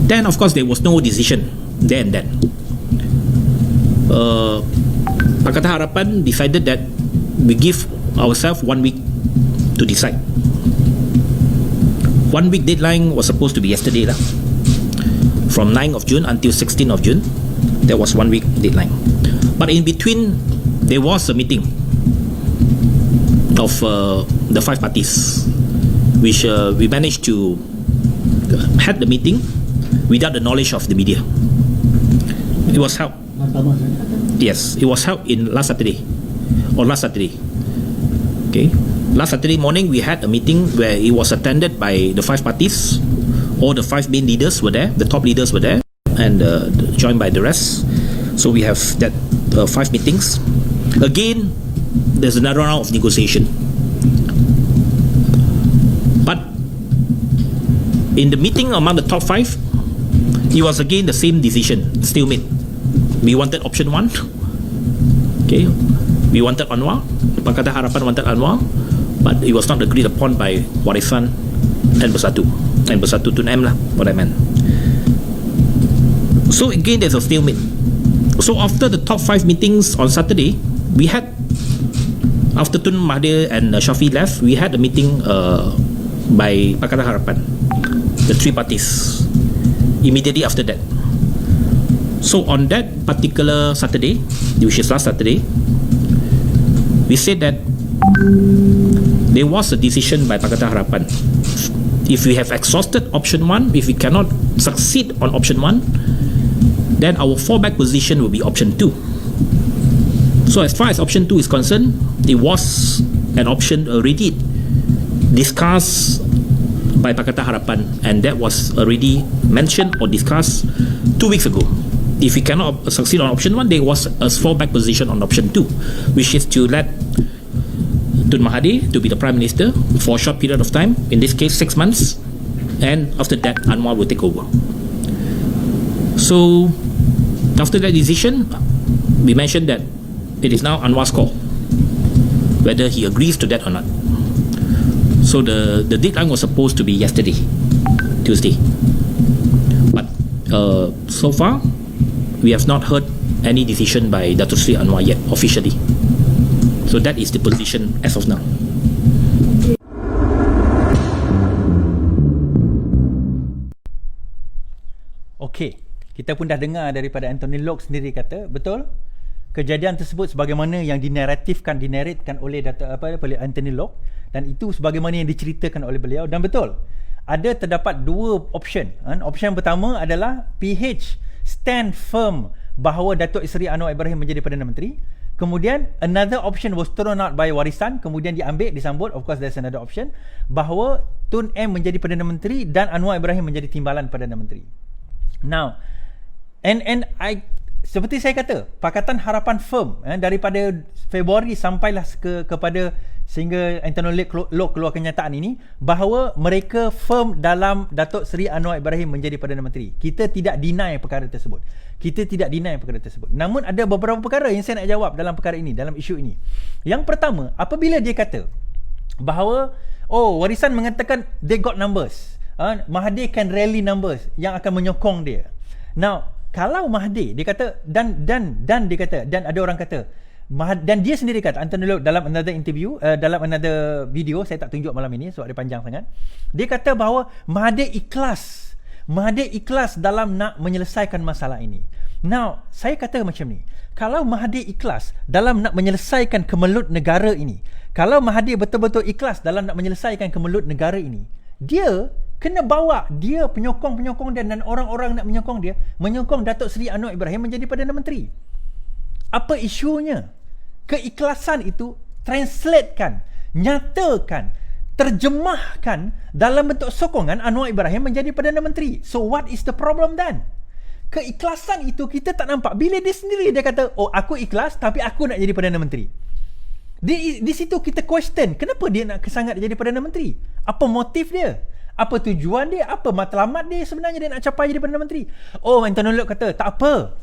Then of course there was no decision there and then. Pakatan Harapan decided that we give ourselves 1 week to decide. 1 week deadline was supposed to be yesterday lah. From 9th of June until 16th of June, there was 1 week deadline. But in between, there was a meeting of the 5 parties, which we managed to had the meeting without the knowledge of the media. It was held. Yes, it was held in last Saturday. Okay, last Saturday morning we had a meeting where it was attended by the 5 parties. All the 5 main leaders were there, the top leaders were there, and joined by the rest. So we have that 5 meetings. Again, there's another round of negotiation. But in the meeting among the top 5, it was again the same decision still made. We wanted option 1. Okay, we wanted Anwar. Pakatan Harapan wanted Anwar, but it was not agreed upon by Warisan and Bersatu. And Bersatu Tun M lah, what I meant. So again, there's a stalemate. So after the top 5 meetings on Saturday, we had, after Tun Mahathir and Shafie left, we had a meeting by Pakatan Harapan, the 3 parties, immediately after that. So on that particular Saturday, which is last Saturday, we said that there was a decision by Pakatan Harapan. If we have exhausted option 1, if we cannot succeed on option 1, then our fallback position will be option 2. So as far as option 2 is concerned, it was an option already discussed by Pakatan Harapan, and that was already mentioned or discussed 2 weeks ago. If we cannot succeed on option 1, there was a fallback position on option 2, which is to let Tun Mahathir to be the Prime Minister for a short period of time, in this case 6 months, and after that Anwar will take over. So after that decision, we mentioned that it is now Anwar's call whether he agrees to that or not. So the deadline was supposed to be yesterday, Tuesday, but so far we have not heard any decision by Datuk Seri Anwar yet officially. So that is the position as of now. Okey, kita pun dah dengar daripada Anthony Locke sendiri kata, betul? Kejadian tersebut sebagaimana yang dinaratifkan oleh oleh Anthony Locke, dan itu sebagaimana yang diceritakan oleh beliau, dan betul. Ada terdapat 2 option. Option pertama adalah PH stand firm bahawa Datuk Seri Anwar Ibrahim menjadi Perdana Menteri. Kemudian another option was thrown out by Warisan, kemudian disambut, of course there's another option, bahawa Tun M menjadi Perdana Menteri dan Anwar Ibrahim menjadi timbalan Perdana Menteri. Now, and I, seperti saya kata, Pakatan Harapan firm daripada Februari sampailah kepada sehingga Anthony Locke keluar kenyataan ini, bahawa mereka firm dalam Datuk Seri Anwar Ibrahim menjadi Perdana Menteri. Kita tidak deny perkara tersebut. Namun ada beberapa perkara yang saya nak jawab dalam perkara ini, dalam isu ini. Yang pertama, apabila dia kata bahawa Warisan mengatakan they got numbers, Mahathir can rally numbers yang akan menyokong dia. Now, kalau Mahathir dia kata dan dia kata, dan ada orang kata Dan dia sendiri kata, Anthony Loke dalam another interview, dalam another video, saya tak tunjuk malam ini sebab dia panjang sangat. Dia kata bahawa Mahathir ikhlas dalam nak menyelesaikan masalah ini. Now, saya kata macam ni, kalau Mahathir ikhlas dalam nak menyelesaikan kemelut negara ini, kalau Mahathir betul-betul ikhlas dalam nak menyelesaikan kemelut negara ini, dia kena bawa dia penyokong-penyokong dia dan orang-orang nak menyokong Datuk Seri Anwar Ibrahim menjadi Perdana Menteri. Apa isunya? Keikhlasan itu translatekan, nyatakan, terjemahkan dalam bentuk sokongan Anwar Ibrahim menjadi Perdana Menteri. So what is the problem then? Keikhlasan itu kita tak nampak. Bila dia sendiri dia kata, oh aku ikhlas tapi aku nak jadi Perdana Menteri. Di situ kita question, kenapa dia nak sangat jadi Perdana Menteri? Apa motif dia? Apa tujuan dia? Apa matlamat dia sebenarnya dia nak capai jadi Perdana Menteri? Oh, Anthony Loke kata, tak apa.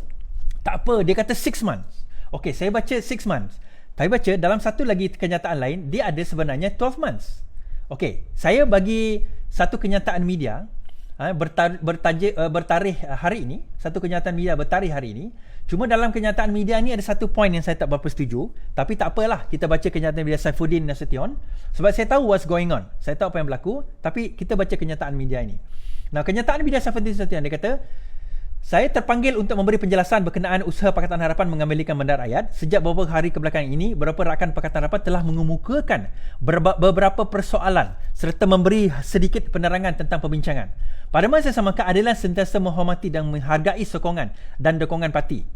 Dia kata 6 months. Okey, saya baca 6 months. Saya baca dalam satu lagi kenyataan lain, dia ada sebenarnya 12 months. Okey, saya bagi satu kenyataan media bertarikh hari ini, satu kenyataan media bertarikh hari ini. Cuma dalam kenyataan media ni ada satu point yang saya tak berapa setuju, tapi tak apalah, kita baca kenyataan media Saifuddin Nasution sebab saya tahu what's going on. Saya tahu apa yang berlaku, tapi kita baca kenyataan media ini. Nah, kenyataan media Saifuddin Nasution dia kata, saya terpanggil untuk memberi penjelasan berkenaan usaha Pakatan Harapan mengambilkan bandar rakyat. Sejak beberapa hari kebelakangan ini, beberapa rakan Pakatan Harapan telah mengemukakan beberapa persoalan serta memberi sedikit penerangan tentang perbincangan. Pada masa sama, keadilan sentiasa menghormati dan menghargai sokongan dan dukungan parti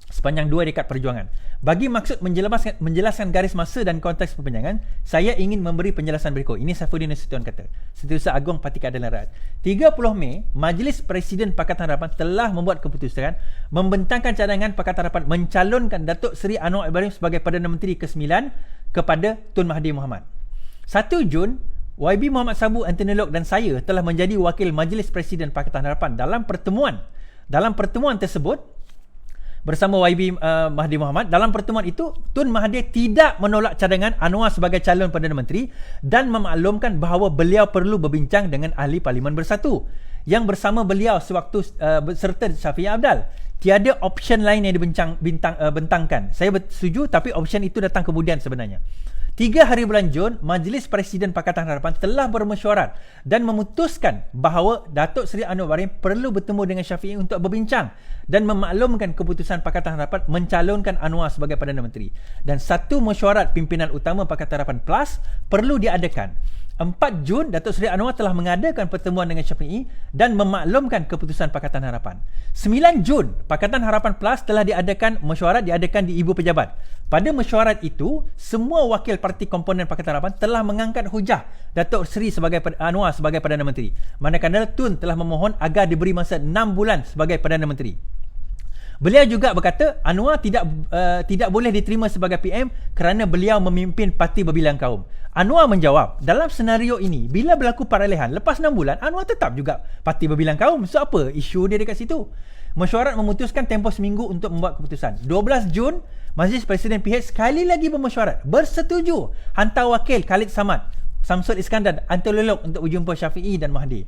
sepanjang 2 dekad perjuangan. Bagi maksud menjelaskan garis masa dan konteks perbincangan, saya ingin memberi penjelasan berikut. Ini Saifuddin Nasution kata, Setiausaha Agung Parti Keadilan Rakyat. 30 Mei, Majlis Presiden Pakatan Harapan telah membuat keputusan membentangkan cadangan Pakatan Harapan mencalonkan Datuk Seri Anwar Ibrahim sebagai Perdana Menteri ke-9 kepada Tun Mahathir Mohamad. 1 Jun, YB Muhammad Sabu, Anthony Loke dan saya telah menjadi wakil Majlis Presiden Pakatan Harapan dalam pertemuan tersebut bersama YB Mahathir Mohamad. Dalam pertemuan itu, Tun Mahathir tidak menolak cadangan Anwar sebagai calon Perdana Menteri dan memaklumkan bahawa beliau perlu berbincang dengan Ahli Parlimen Bersatu yang bersama beliau sewaktu serta Syafiee Apdal. Tiada option lain yang dibentangkan. Saya setuju, tapi option itu datang kemudian sebenarnya. 3 hari bulan Jun, Majlis Presiden Pakatan Harapan telah bermesyuarat dan memutuskan bahawa Datuk Seri Anwar Ibrahim perlu bertemu dengan Syafiee untuk berbincang dan memaklumkan keputusan Pakatan Harapan mencalonkan Anwar sebagai Perdana Menteri. Dan satu mesyuarat pimpinan utama Pakatan Harapan Plus perlu diadakan. 4 Jun, Datuk Seri Anwar telah mengadakan pertemuan dengan Syafiee dan memaklumkan keputusan Pakatan Harapan. 9 Jun, Pakatan Harapan Plus telah mesyuarat diadakan di Ibu Pejabat. Pada mesyuarat itu, semua wakil parti komponen Pakatan Harapan telah mengangkat hujah Datuk Seri Anwar sebagai Perdana Menteri. Manakala Tun telah memohon agar diberi masa 6 bulan sebagai Perdana Menteri. Beliau juga berkata Anwar tidak boleh diterima sebagai PM kerana beliau memimpin Parti Berbilang Kaum. Anwar menjawab, dalam senario ini, bila berlaku peralihan, lepas 6 bulan, Anwar tetap juga Parti Berbilang Kaum. So apa isu dia dekat situ? Mesyuarat memutuskan tempoh seminggu untuk membuat keputusan. 12 Jun, Majlis Presiden PH sekali lagi bermesyuarat, bersetuju hantar wakil Khalid Samad, Samsul Iskandar, Anthony Loke untuk berjumpa Syafiee dan Mahathir.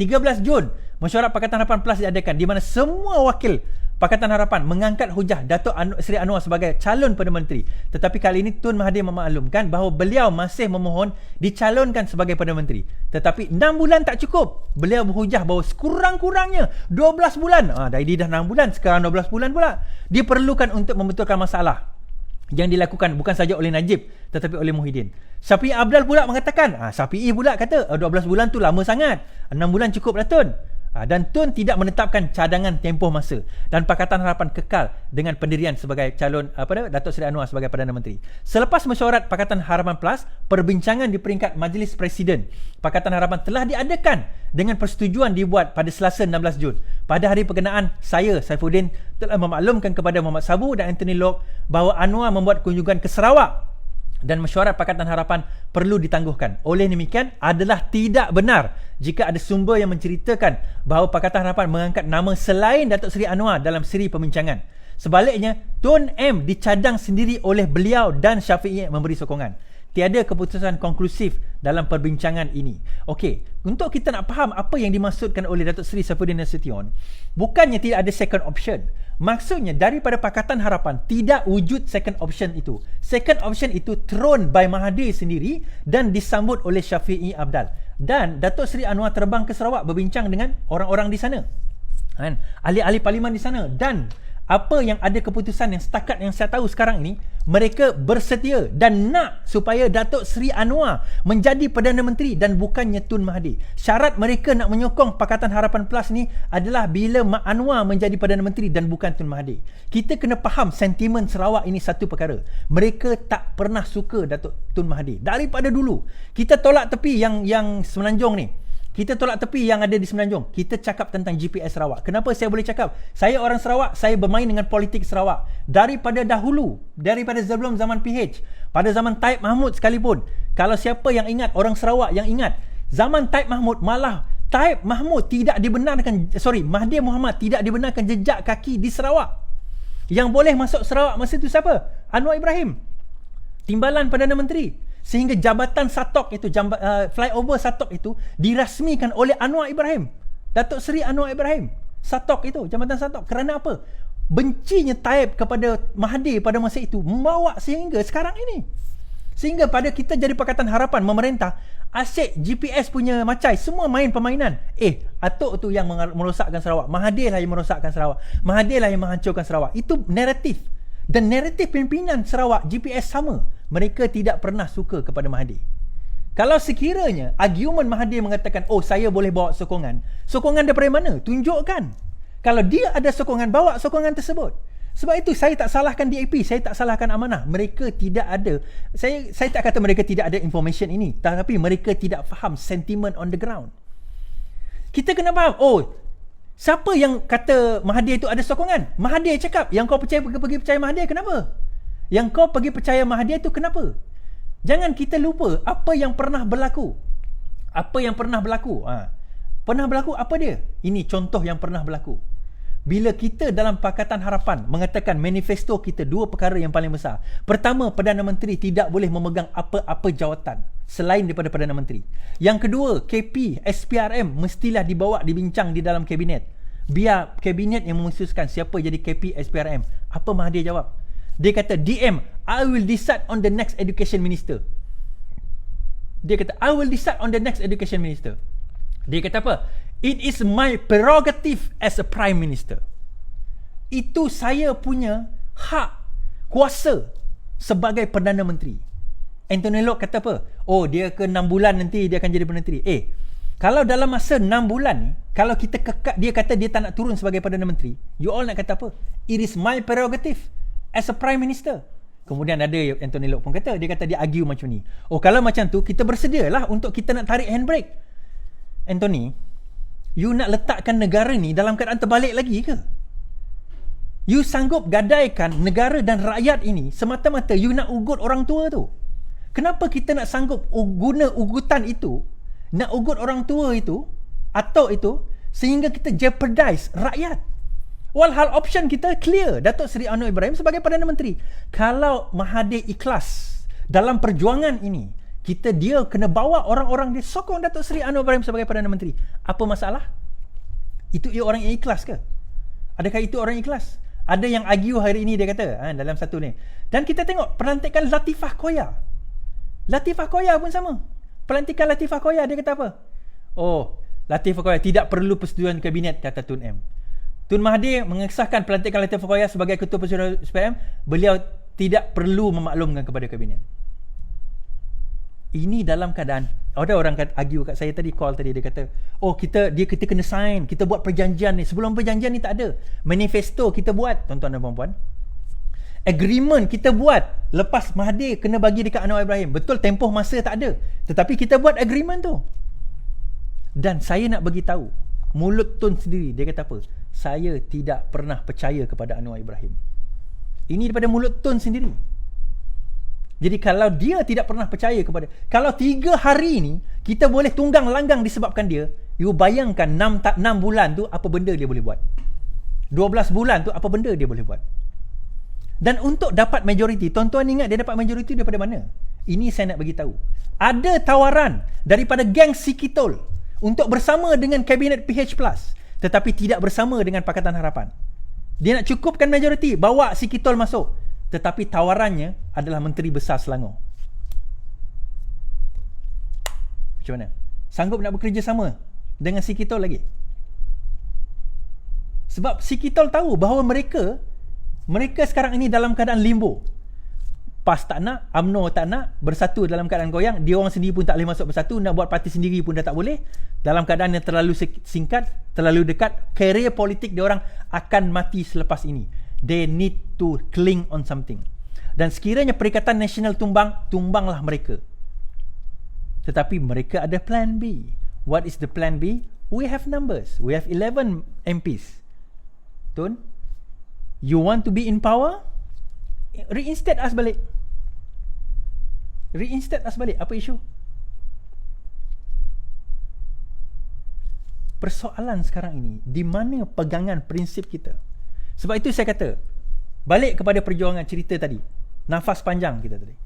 13 Jun, mesyuarat Pakatan Harapan Plus diadakan di mana semua wakil Pakatan Harapan mengangkat hujah Datuk Seri Anwar sebagai calon Perdana Menteri. Tetapi kali ini Tun Mahathir memaklumkan bahawa beliau masih memohon dicalonkan sebagai Perdana Menteri. Tetapi 6 bulan tak cukup. Beliau berhujah bahawa sekurang-kurangnya 12 bulan. Dari dah 6 bulan, sekarang 12 bulan pula. Diperlukan untuk membetulkan masalah yang dilakukan bukan saja oleh Najib tetapi oleh Muhyiddin. Syafiee Apdal pula mengatakan, Syafiee pula kata 12 bulan tu lama sangat. 6 bulan cukup lah Tun. Dan Tun tidak menetapkan cadangan tempoh masa dan Pakatan Harapan kekal dengan pendirian sebagai calon Datuk Seri Anwar sebagai Perdana Menteri. Selepas mesyuarat Pakatan Harapan Plus, perbincangan di peringkat Majlis Presiden Pakatan Harapan telah diadakan dengan persetujuan dibuat pada Selasa 16 Jun. Pada hari berkenaan, saya Saifuddin telah memaklumkan kepada Muhammad Sabu dan Anthony Loke bahawa Anwar membuat kunjungan ke Sarawak dan mesyuarat Pakatan Harapan perlu ditangguhkan. Oleh demikian, adalah tidak benar jika ada sumber yang menceritakan bahawa Pakatan Harapan mengangkat nama selain Datuk Seri Anwar dalam siri perbincangan. Sebaliknya, Tun M dicadang sendiri oleh beliau dan Syafiee memberi sokongan. Tiada keputusan konklusif dalam perbincangan ini. Okey, untuk kita nak faham apa yang dimaksudkan oleh Datuk Seri Saifuddin Nasution, bukannya tidak ada second option. Maksudnya daripada Pakatan Harapan tidak wujud second option itu. Second option itu thrown by Mahathir sendiri dan disambut oleh Syafiee Apdal. Dan Datuk Seri Anwar terbang ke Sarawak berbincang dengan orang-orang di sana. Kan? Ahli-ahli parlimen di sana, dan apa yang ada keputusan yang setakat yang saya tahu sekarang ini, mereka bersedia dan nak supaya Datuk Seri Anwar menjadi Perdana Menteri dan bukannya Tun Mahathir. Syarat mereka nak menyokong Pakatan Harapan Plus ni adalah bila Mak Anwar menjadi Perdana Menteri dan bukan Tun Mahathir. Kita kena faham sentimen Sarawak ini satu perkara. Mereka tak pernah suka Datuk Tun Mahathir daripada dulu. Kita tolak tepi yang Semenanjung ni. Kita tolak tepi yang ada di Semenanjung. Kita cakap tentang GPS Sarawak. Kenapa saya boleh cakap? Saya orang Sarawak, saya bermain dengan politik Sarawak. Daripada dahulu, daripada sebelum zaman PH, pada zaman Taib Mahmud sekalipun. Kalau siapa yang ingat, orang Sarawak yang ingat, zaman Taib Mahmud, malah Taib Mahmud tidak dibenarkan, Mahathir Mohamad tidak dibenarkan jejak kaki di Sarawak. Yang boleh masuk Sarawak masa itu siapa? Anwar Ibrahim, Timbalan Perdana Menteri. Sehingga jabatan Satok itu, flyover Satok itu dirasmikan oleh Anwar Ibrahim, Datuk Seri Anwar Ibrahim. Satok itu, jabatan Satok. Kerana apa? Bencinya Taib kepada Mahathir pada masa itu membawa sehingga sekarang ini. Sehingga pada kita jadi Pakatan Harapan memerintah, asyik GPS punya macai, semua main permainan. Atok tu yang merosakkan Sarawak, Mahathir lah yang merosakkan Sarawak, Mahathir lah yang menghancurkan Sarawak. Itu naratif. Dan naratif pimpinan Sarawak GPS sama. Mereka tidak pernah suka kepada Mahathir. Kalau sekiranya argumen Mahathir mengatakan, saya boleh bawa sokongan. Sokongan daripada mana? Tunjukkan. Kalau dia ada sokongan, bawa sokongan tersebut. Sebab itu saya tak salahkan DAP, saya tak salahkan Amanah. Mereka tidak ada, saya tak kata mereka tidak ada information ini, tetapi mereka tidak faham sentiment on the ground. Kita kena faham, siapa yang kata Mahathir itu ada sokongan? Mahathir cakap, yang kau pergi percaya Mahathir, kenapa? Yang kau pergi percaya Mahathir itu kenapa? Jangan kita lupa apa yang pernah berlaku. Apa yang pernah berlaku? Pernah berlaku apa dia? Ini contoh yang pernah berlaku. Bila kita dalam Pakatan Harapan mengatakan manifesto kita dua perkara yang paling besar. Pertama, Perdana Menteri tidak boleh memegang apa-apa jawatan selain daripada Perdana Menteri. Yang kedua, KP, SPRM mestilah dibincang di dalam kabinet. Biar kabinet yang memutuskan siapa jadi KP, SPRM. Apa Mahathir jawab? Dia kata, DM, I will decide on the next education minister. Dia kata, I will decide on the next education minister. Dia kata apa? It is my prerogative as a prime minister. Itu saya punya hak, kuasa sebagai Perdana Menteri. Anthony Locke kata apa? Dia ke 6 bulan nanti dia akan jadi Perdana Menteri. Kalau dalam masa 6 bulan ni, kalau kita kekal, dia kata dia tak nak turun sebagai Perdana Menteri, you all nak kata apa? It is my prerogative as a prime minister. Kemudian ada Anthony Locke pun kata, dia kata dia argue macam ni. Kalau macam tu, kita bersedialah untuk kita nak tarik handbrake. Anthony, you nak letakkan negara ni dalam keadaan terbalik lagi ke? You sanggup gadaikan negara dan rakyat ini semata-mata you nak ugut orang tua tu? Kenapa kita nak sanggup guna ugutan itu, nak ugut orang tua itu, atau itu, sehingga kita jeopardize rakyat? Walhal option kita clear, Datuk Seri Anwar Ibrahim sebagai Perdana Menteri. Kalau Mahathir ikhlas dalam perjuangan ini, dia kena bawa orang-orang dia sokong Datuk Seri Anwar Ibrahim sebagai Perdana Menteri. Apa masalah? Itu orang yang ikhlas ke? Adakah itu orang ikhlas? Ada yang argue hari ini, dia kata dalam satu ni. Dan kita tengok pelantikan Latifah Koya. Latifah Koya pun sama. Pelantikan Latifah Koya, dia kata apa? Latifah Koya tidak perlu persetujuan kabinet, kata Tun M. Tun Mahathir mengesahkan pelantikan Latifah Koya sebagai Ketua Persatuan SPM. Beliau tidak perlu memaklumkan kepada kabinet. Ini dalam keadaan, ada orang argue kat saya tadi, call tadi, dia kata, kita kena sign, kita buat perjanjian ni. Sebelum perjanjian ni tak ada. Manifesto kita buat, tuan-tuan dan puan-puan. Agreement kita buat lepas Mahathir kena bagi dekat Anwar Ibrahim. Betul, tempoh masa tak ada, tetapi kita buat agreement tu. Dan saya nak bagi tahu, mulut Tun sendiri, dia kata apa? Saya tidak pernah percaya kepada Anwar Ibrahim. Ini daripada mulut Tun sendiri. Jadi kalau dia tidak pernah percaya kepada, kalau 3 hari ni kita boleh tunggang langgang disebabkan dia, you bayangkan 6 bulan tu apa benda dia boleh buat. 12 bulan tu apa benda dia boleh buat. Dan untuk dapat majoriti, tuan-tuan ingat dia dapat majoriti daripada mana? Ini saya nak bagi tahu. Ada tawaran daripada geng Sikitol untuk bersama dengan Kabinet PH+, tetapi tidak bersama dengan Pakatan Harapan. Dia nak cukupkan majoriti, bawa Sikitol masuk. Tetapi tawarannya adalah Menteri Besar Selangor. Macam mana? Sanggup nak bekerjasama dengan Sikitol lagi? Sebab Sikitol tahu bahawa mereka sekarang ini dalam keadaan limbo. PAS tak nak, UMNO tak nak, bersatu dalam keadaan goyang. Dia orang sendiri pun tak boleh masuk bersatu, nak buat parti sendiri pun dah tak boleh. Dalam keadaan yang terlalu singkat, terlalu dekat, karier politik dia orang akan mati selepas ini. They need to cling on something. Dan sekiranya Perikatan Nasional tumbang, tumbanglah mereka. Tetapi mereka ada plan B. What is the plan B? We have numbers. We have 11 MPs. Tun, you want to be in power? Reinstate us balik. Reinstate us balik. Apa isu? Persoalan sekarang ini, di mana pegangan prinsip kita? Sebab itu saya kata, balik kepada perjuangan cerita tadi, nafas panjang kita tadi.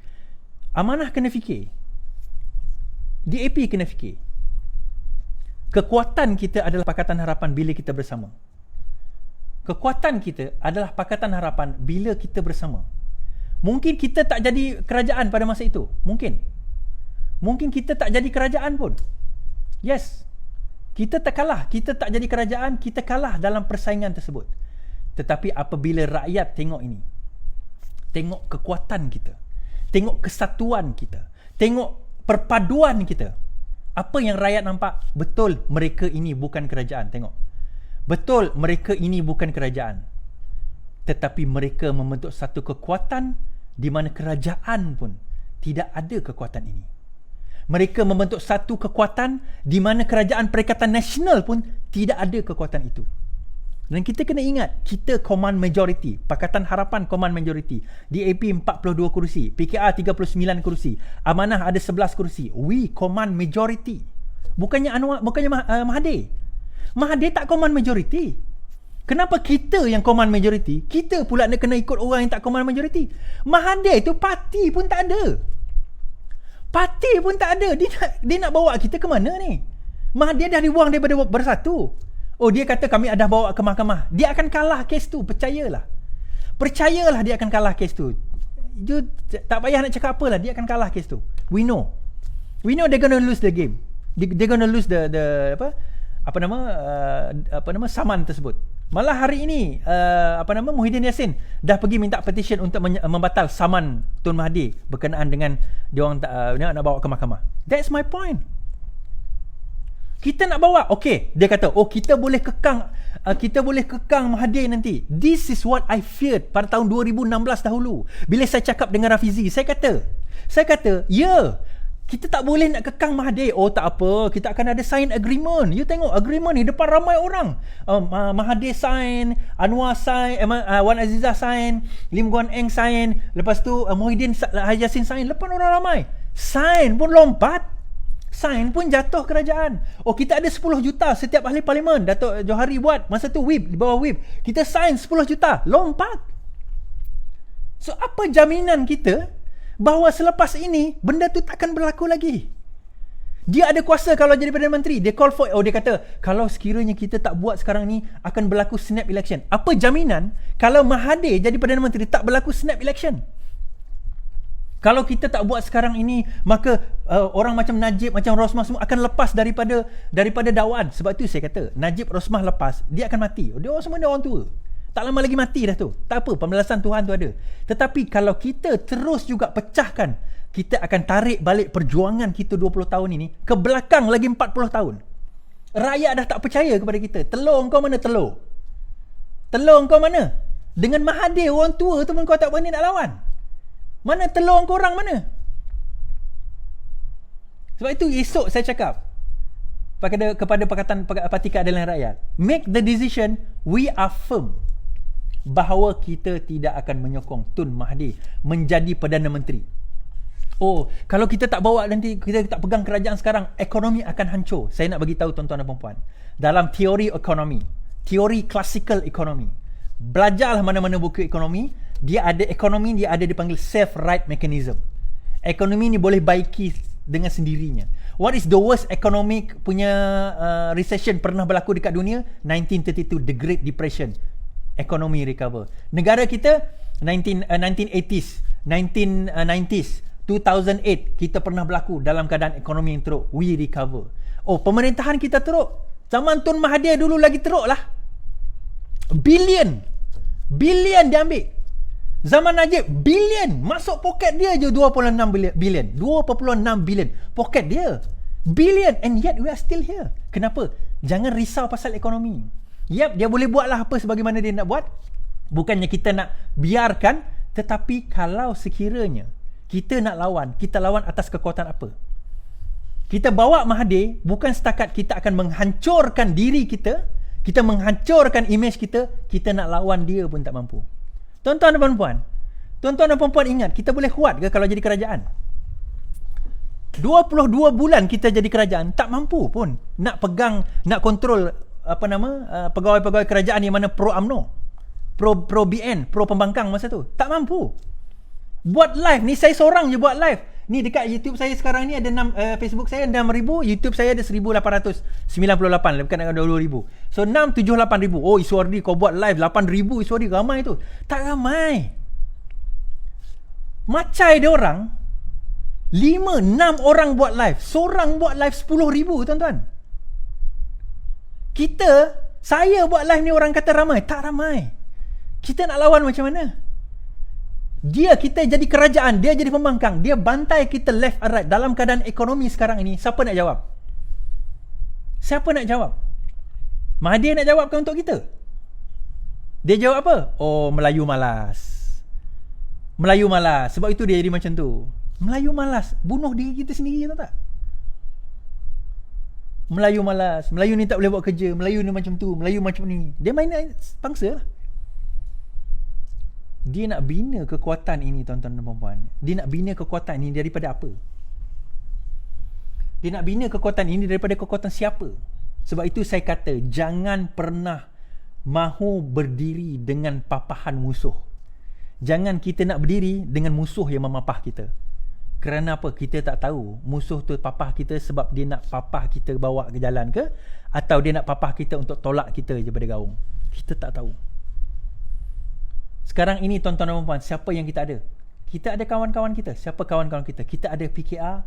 Amanah kena fikir, DAP kena fikir. Kekuatan kita adalah Pakatan Harapan bila kita bersama. Kekuatan kita adalah Pakatan Harapan bila kita bersama. Mungkin kita tak jadi kerajaan pada masa itu. Mungkin kita tak jadi kerajaan pun. Yes. Kita tak kalah. Kita tak jadi kerajaan. Kita kalah dalam persaingan tersebut. Tetapi apabila rakyat tengok ini, tengok kekuatan kita, tengok kesatuan kita, tengok perpaduan kita, apa yang rakyat nampak? Betul, mereka ini bukan kerajaan. Tengok. Betul, mereka ini bukan kerajaan. Tetapi mereka membentuk satu kekuatan di mana kerajaan pun tidak ada kekuatan ini. Mereka membentuk satu kekuatan di mana kerajaan Perikatan Nasional pun tidak ada kekuatan itu. Dan kita kena ingat, kita command majority. Pakatan Harapan command majority. DAP 42 kursi, PKR 39 kursi, Amanah ada 11 kursi. We command majority. Bukannya Mahathir. Mahathir tak command majority. Kenapa kita yang command majority? Kita pula nak kena ikut orang yang tak command majority. Mahathir tu parti pun tak ada. Parti pun tak ada. Dia nak bawa kita ke mana ni? Mahathir dah dibuang daripada Bersatu. Oh, dia kata kami ada bawa ke mahkamah. Dia akan kalah kes tu, percayalah. Percayalah dia akan kalah kes tu. Tak payah nak cakap apalah, dia akan kalah kes tu. We know they're gonna lose the game. They're gonna lose the saman tersebut. Malah hari ini Muhyiddin Yassin dah pergi minta petition untuk membatal saman Tun Mahathir berkenaan dengan dia orang nak bawa ke mahkamah. That's my point. Kita nak bawa, okey, dia kata, kita boleh kekang Mahathir nanti. This is what I feared pada tahun 2016 dahulu. Bila saya cakap dengan Rafizi, saya kata, kita tak boleh nak kekang Mahathir. Oh, tak apa, kita akan ada sign agreement. You tengok agreement ni depan ramai orang. Mahathir sign, Anwar sign, Wan Azizah sign, Lim Guan Eng sign, lepas tu Muhyiddin Yassin sign, depan orang ramai. Sign pun lompat. Sign pun jatuh kerajaan. Oh, kita ada 10 juta setiap ahli parlimen. Datuk Johari buat masa tu whip, di bawah whip. Kita sign 10 juta, lompat. So, apa jaminan kita bahawa selepas ini benda tu takkan berlaku lagi? Dia ada kuasa kalau jadi Perdana Menteri. Dia call for, dia kata, kalau sekiranya kita tak buat sekarang ni, akan berlaku snap election. Apa jaminan kalau Mahathir jadi Perdana Menteri tak berlaku snap election? Kalau kita tak buat sekarang ini, maka orang macam Najib, macam Rosmah semua akan lepas daripada dakwaan. Sebab tu saya kata, Najib, Rosmah lepas, dia akan mati. Dia orang semua dia orang tua. Tak lama lagi mati dah tu. Tak apa, pembalasan Tuhan tu ada. Tetapi kalau kita terus juga pecahkan, kita akan tarik balik perjuangan kita 20 tahun ini ke belakang lagi 40 tahun. Rakyat dah tak percaya kepada kita. Telur kau mana telur? Telur kau mana? Dengan Mahathir, orang tua tu pun kau tak berani nak lawan. Mana telur korang mana? Sebab itu esok saya cakap kepada Parti Keadilan Rakyat, make the decision. We are firm bahawa kita tidak akan menyokong Tun Mahathir menjadi Perdana Menteri. Oh, kalau kita tak bawa nanti, kita tak pegang kerajaan sekarang, ekonomi akan hancur. Saya nak bagi tahu tuan-tuan dan puan-puan, dalam teori ekonomi, teori classical ekonomi, belajarlah mana-mana buku ekonomi. Dia ada dipanggil self-right mechanism. Ekonomi ni boleh baiki dengan sendirinya. What is the worst economic punya recession pernah berlaku dekat dunia? 1932, The Great Depression. Ekonomi recover. Negara kita 1980s, 1990s, 2008 kita pernah berlaku dalam keadaan ekonomi yang teruk. We recover. Oh, pemerintahan kita teruk. Zaman Tun Mahathir dulu lagi teruk lah. Bilion dia ambil. Zaman Najib, bilion. Masuk poket dia je 2.6 bilion. 2.6 bilion. Poket dia. Bilion. And yet we are still here. Kenapa? Jangan risau pasal ekonomi. Yep, dia boleh buatlah apa sebagaimana dia nak buat. Bukannya kita nak biarkan. Tetapi kalau sekiranya kita nak lawan, kita lawan atas kekuatan apa? Kita bawa Mahathir, bukan setakat kita akan menghancurkan diri kita, kita menghancurkan imej kita, kita nak lawan dia pun tak mampu. Tuan-tuan dan puan-puan ingat, kita boleh kuat ke kalau jadi kerajaan? 22 bulan kita jadi kerajaan, tak mampu pun nak pegang, nak kontrol pegawai-pegawai kerajaan yang mana pro UMNO, pro BN, pro pembangkang masa tu. Tak mampu. Buat live ni, saya seorang je buat live. Ni dekat YouTube saya sekarang ni ada Facebook saya 6,000, YouTube saya ada 1,898, bukan nak 20,000. So 6-7-8,000. Oh, Iswardi kau buat live 8,000, Iswardi ramai tu. Tak ramai. Macai dia orang 5-6 orang buat live. Seorang buat live 10,000, tuan-tuan. Saya buat live ni orang kata ramai. Tak ramai. Kita nak lawan macam mana? Kita jadi kerajaan, dia jadi pembangkang, dia bantai kita left and right. Dalam keadaan ekonomi sekarang ini, siapa nak jawab? Siapa nak jawab? Mahathir nak jawabkan untuk kita? Dia jawab apa? Oh, Melayu malas. Melayu malas. Sebab itu dia jadi macam tu. Melayu malas. Bunuh diri kita sendiri, tahu tak? Melayu malas. Melayu ni tak boleh buat kerja. Melayu ni macam tu. Melayu macam ni. Dia main bangsa lah. Dia nak bina kekuatan ini, tuan-tuan dan puan-puan. Dia nak bina kekuatan ini daripada apa? Dia nak bina kekuatan ini daripada kekuatan siapa? Sebab itu saya kata, jangan pernah mahu berdiri dengan papahan musuh. Jangan kita nak berdiri dengan musuh yang memapah kita. Kerana apa? Kita tak tahu musuh tu papah kita sebab dia nak papah kita bawa ke jalan ke, atau dia nak papah kita untuk tolak kita je pada gaung. Kita tak tahu. Sekarang ini, tuan-tuan dan puan-puan, siapa yang kita ada? Kita ada kawan-kawan kita. Siapa kawan-kawan kita? Kita ada PKR,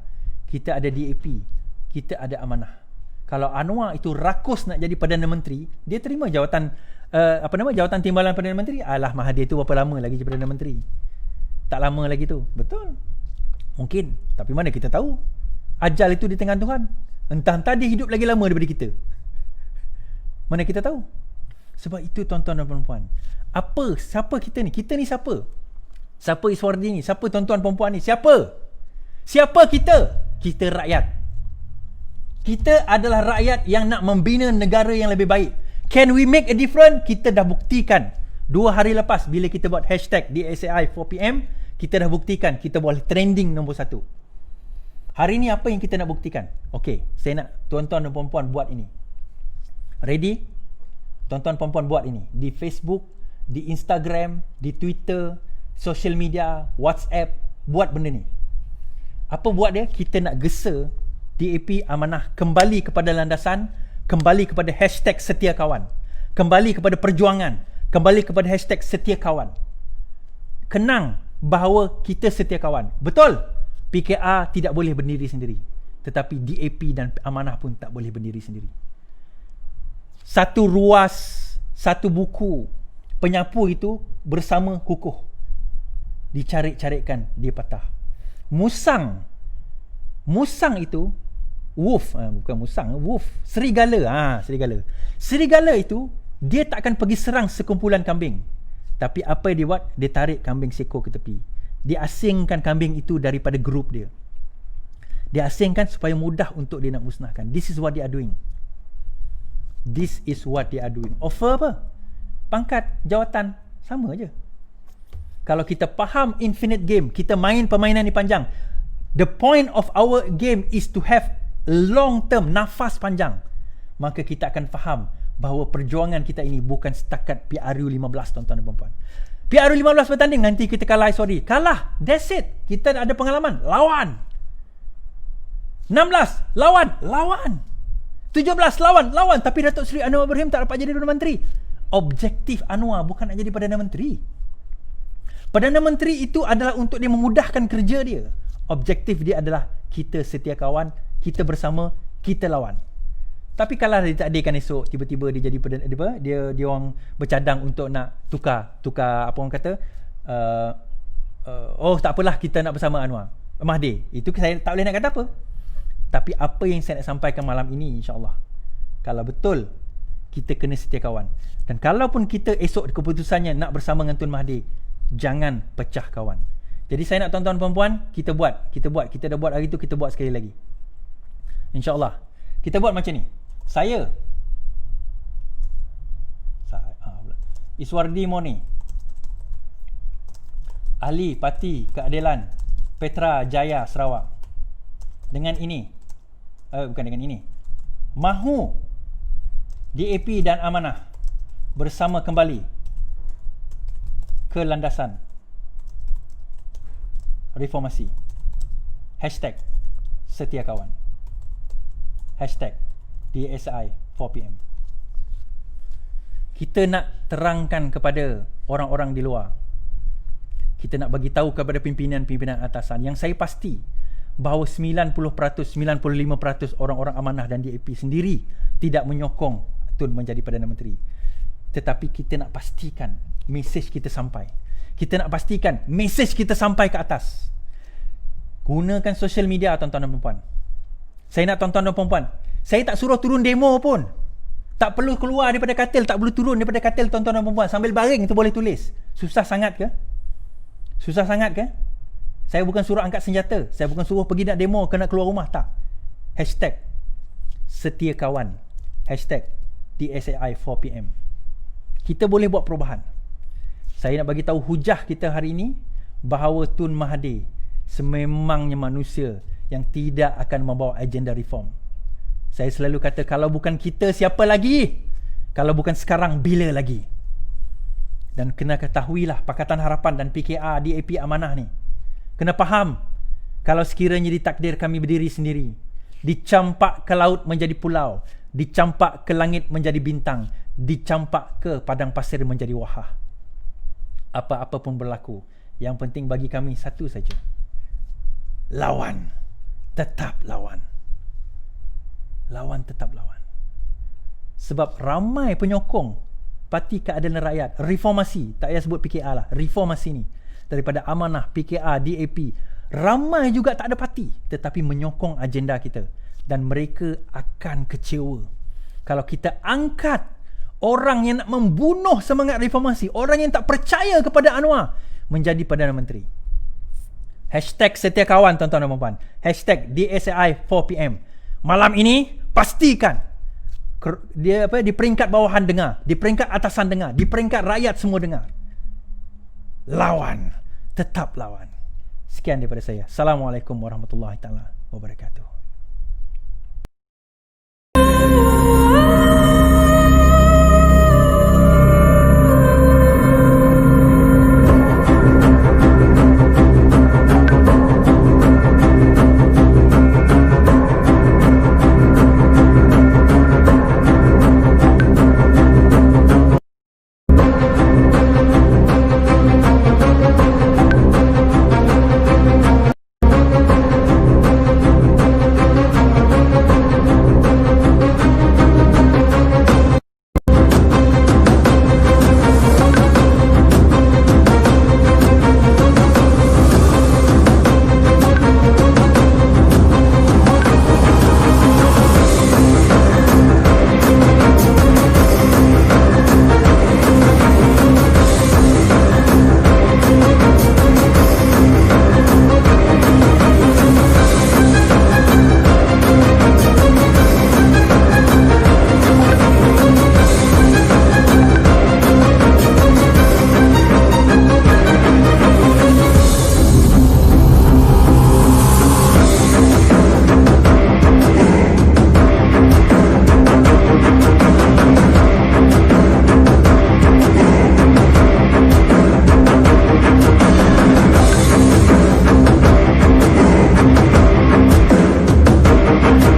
kita ada DAP, kita ada Amanah. Kalau Anwar itu rakus nak jadi Perdana Menteri, dia terima jawatan jawatan timbalan Perdana Menteri. Alah, Mahathir tu berapa lama lagi jadi Perdana Menteri? Tak lama lagi tu. Betul. Mungkin. Tapi mana kita tahu? Ajal itu di tangan Tuhan. Entah-entah dia hidup lagi lama daripada kita. Mana kita tahu? Sebab itu, tuan-tuan dan puan-puan, siapa kita ni? Kita ni siapa? Siapa Iswardi ni? Siapa tuan-tuan perempuan ni? Siapa? Siapa kita? Kita rakyat. Kita adalah rakyat yang nak membina negara yang lebih baik. Can we make a difference? Kita dah buktikan 2 hari lepas bila kita buat hashtag di SAI 4pm, kita dah buktikan kita boleh trending nombor 1. Hari ni apa yang kita nak buktikan? Okey, saya nak tuan-tuan dan puan-puan buat ini. Ready? Tuan-tuan puan-puan buat ini di Facebook, di Instagram, di Twitter, social media, WhatsApp. Buat benda ni. Apa buat dia? Kita nak gesa DAP Amanah kembali kepada landasan, kembali kepada hashtag setia kawan, kembali kepada perjuangan, kembali kepada hashtag setia kawan. Kenang bahawa kita setia kawan. Betul, PKR tidak boleh berdiri sendiri, tetapi DAP dan Amanah pun tak boleh berdiri sendiri. Satu ruas, satu buku penyapu itu bersama kukuh. Dicarik-carikkan, dia patah. Musang itu wolf, bukan musang, wolf, serigala. Serigala itu dia tak akan pergi serang sekumpulan kambing. Tapi apa yang dia buat? Dia tarik kambing seekor ke tepi. Dia asingkan kambing itu daripada grup dia. Dia asingkan supaya mudah untuk dia nak musnahkan. This is what they are doing. This is what they are doing. Offer apa? Pangkat, jawatan, sama je. Kalau kita faham infinite game, kita main permainan ni panjang. The point of our game is to have long term, nafas panjang. Maka kita akan faham bahawa perjuangan kita ini bukan setakat PRU 15, tuan-tuan dan puan-puan. PRU 15 bertanding, nanti kita kalah, sorry. Kalah. That's it. Kita ada pengalaman. Lawan. 16. Lawan. 17. Lawan. Tapi Datuk Seri Anwar Ibrahim tak dapat jadi Perdana Menteri. Objektif Anwar bukan nak jadi Perdana Menteri. Perdana Menteri itu adalah untuk dia memudahkan kerja dia. Objektif dia adalah kita setia kawan, kita bersama, kita lawan. Tapi kalau dia tak adilkan esok, tiba-tiba dia jadi dia orang bercadang untuk nak tukar apa orang kata, oh tak apalah, kita nak bersama Anwar Mahdi. Itu saya tak boleh nak kata apa. Tapi apa yang saya nak sampaikan malam ini, insya-Allah, kalau betul kita kena setia kawan, dan kalaupun kita esok keputusannya nak bersama dengan Tun Mahdi, jangan pecah kawan. Jadi saya nak tuan-tuan puan-puan, kita dah buat hari tu, kita buat sekali lagi, insya-Allah. Kita buat macam ni. Saya Iswardi Moni, Ahli Parti Keadilan Petra Jaya Sarawak, dengan ini mahu DAP dan Amanah bersama kembali ke landasan reformasi. #SetiaKawan, #DSI 4PM. Kita nak terangkan kepada orang-orang di luar, kita nak bagi tahu kepada pimpinan-pimpinan atasan, yang saya pasti bahawa 90%, 95% orang-orang Amanah dan DAP sendiri tidak menyokong Tun menjadi Perdana Menteri. Tetapi kita nak pastikan mesej kita sampai. Kita nak pastikan mesej kita sampai ke atas. Gunakan social media, tuan-tuan dan puan-puan. Saya nak tuan-tuan dan puan-puan, saya tak suruh turun demo pun. Tak perlu keluar daripada katil, tak perlu turun daripada katil, tuan-tuan dan puan-puan. Sambil baring tu boleh tulis. Susah sangat ke? Saya bukan suruh angkat senjata, saya bukan suruh pergi nak demo, kena keluar rumah, tak. #SetiaKawan, #DSI 4PM. Kita boleh buat perubahan. Saya nak bagi tahu hujah kita hari ini bahawa Tun Mahathir sememangnya manusia yang tidak akan membawa agenda reform. Saya selalu kata, kalau bukan kita, siapa lagi? Kalau bukan sekarang, bila lagi? Dan kena ketahuilah Pakatan Harapan dan PKR, DAP, Amanah ni, kena faham, kalau sekiranya ditakdir kami berdiri sendiri, dicampak ke laut menjadi pulau, dicampak ke langit menjadi bintang, dicampak ke padang pasir menjadi wahah, apa-apa pun berlaku, yang penting bagi kami satu saja: lawan. Tetap lawan. Tetap lawan. Sebab ramai penyokong Parti Keadilan Rakyat, reformasi, tak payah sebut PKR lah, reformasi ni, daripada Amanah, PKR, DAP, ramai juga tak ada parti tetapi menyokong agenda kita, dan mereka akan kecewa kalau kita angkat orang yang nak membunuh semangat reformasi, orang yang tak percaya kepada Anwar, menjadi Perdana Menteri. #SetiaKawan, tuan-tuan dan puan-puan, #DSI 4PM. Malam ini pastikan dia di peringkat bawahan dengar, di peringkat atasan dengar, di peringkat rakyat semua dengar. Lawan, tetap lawan. Sekian daripada saya. Assalamualaikum warahmatullahi taala wabarakatuh.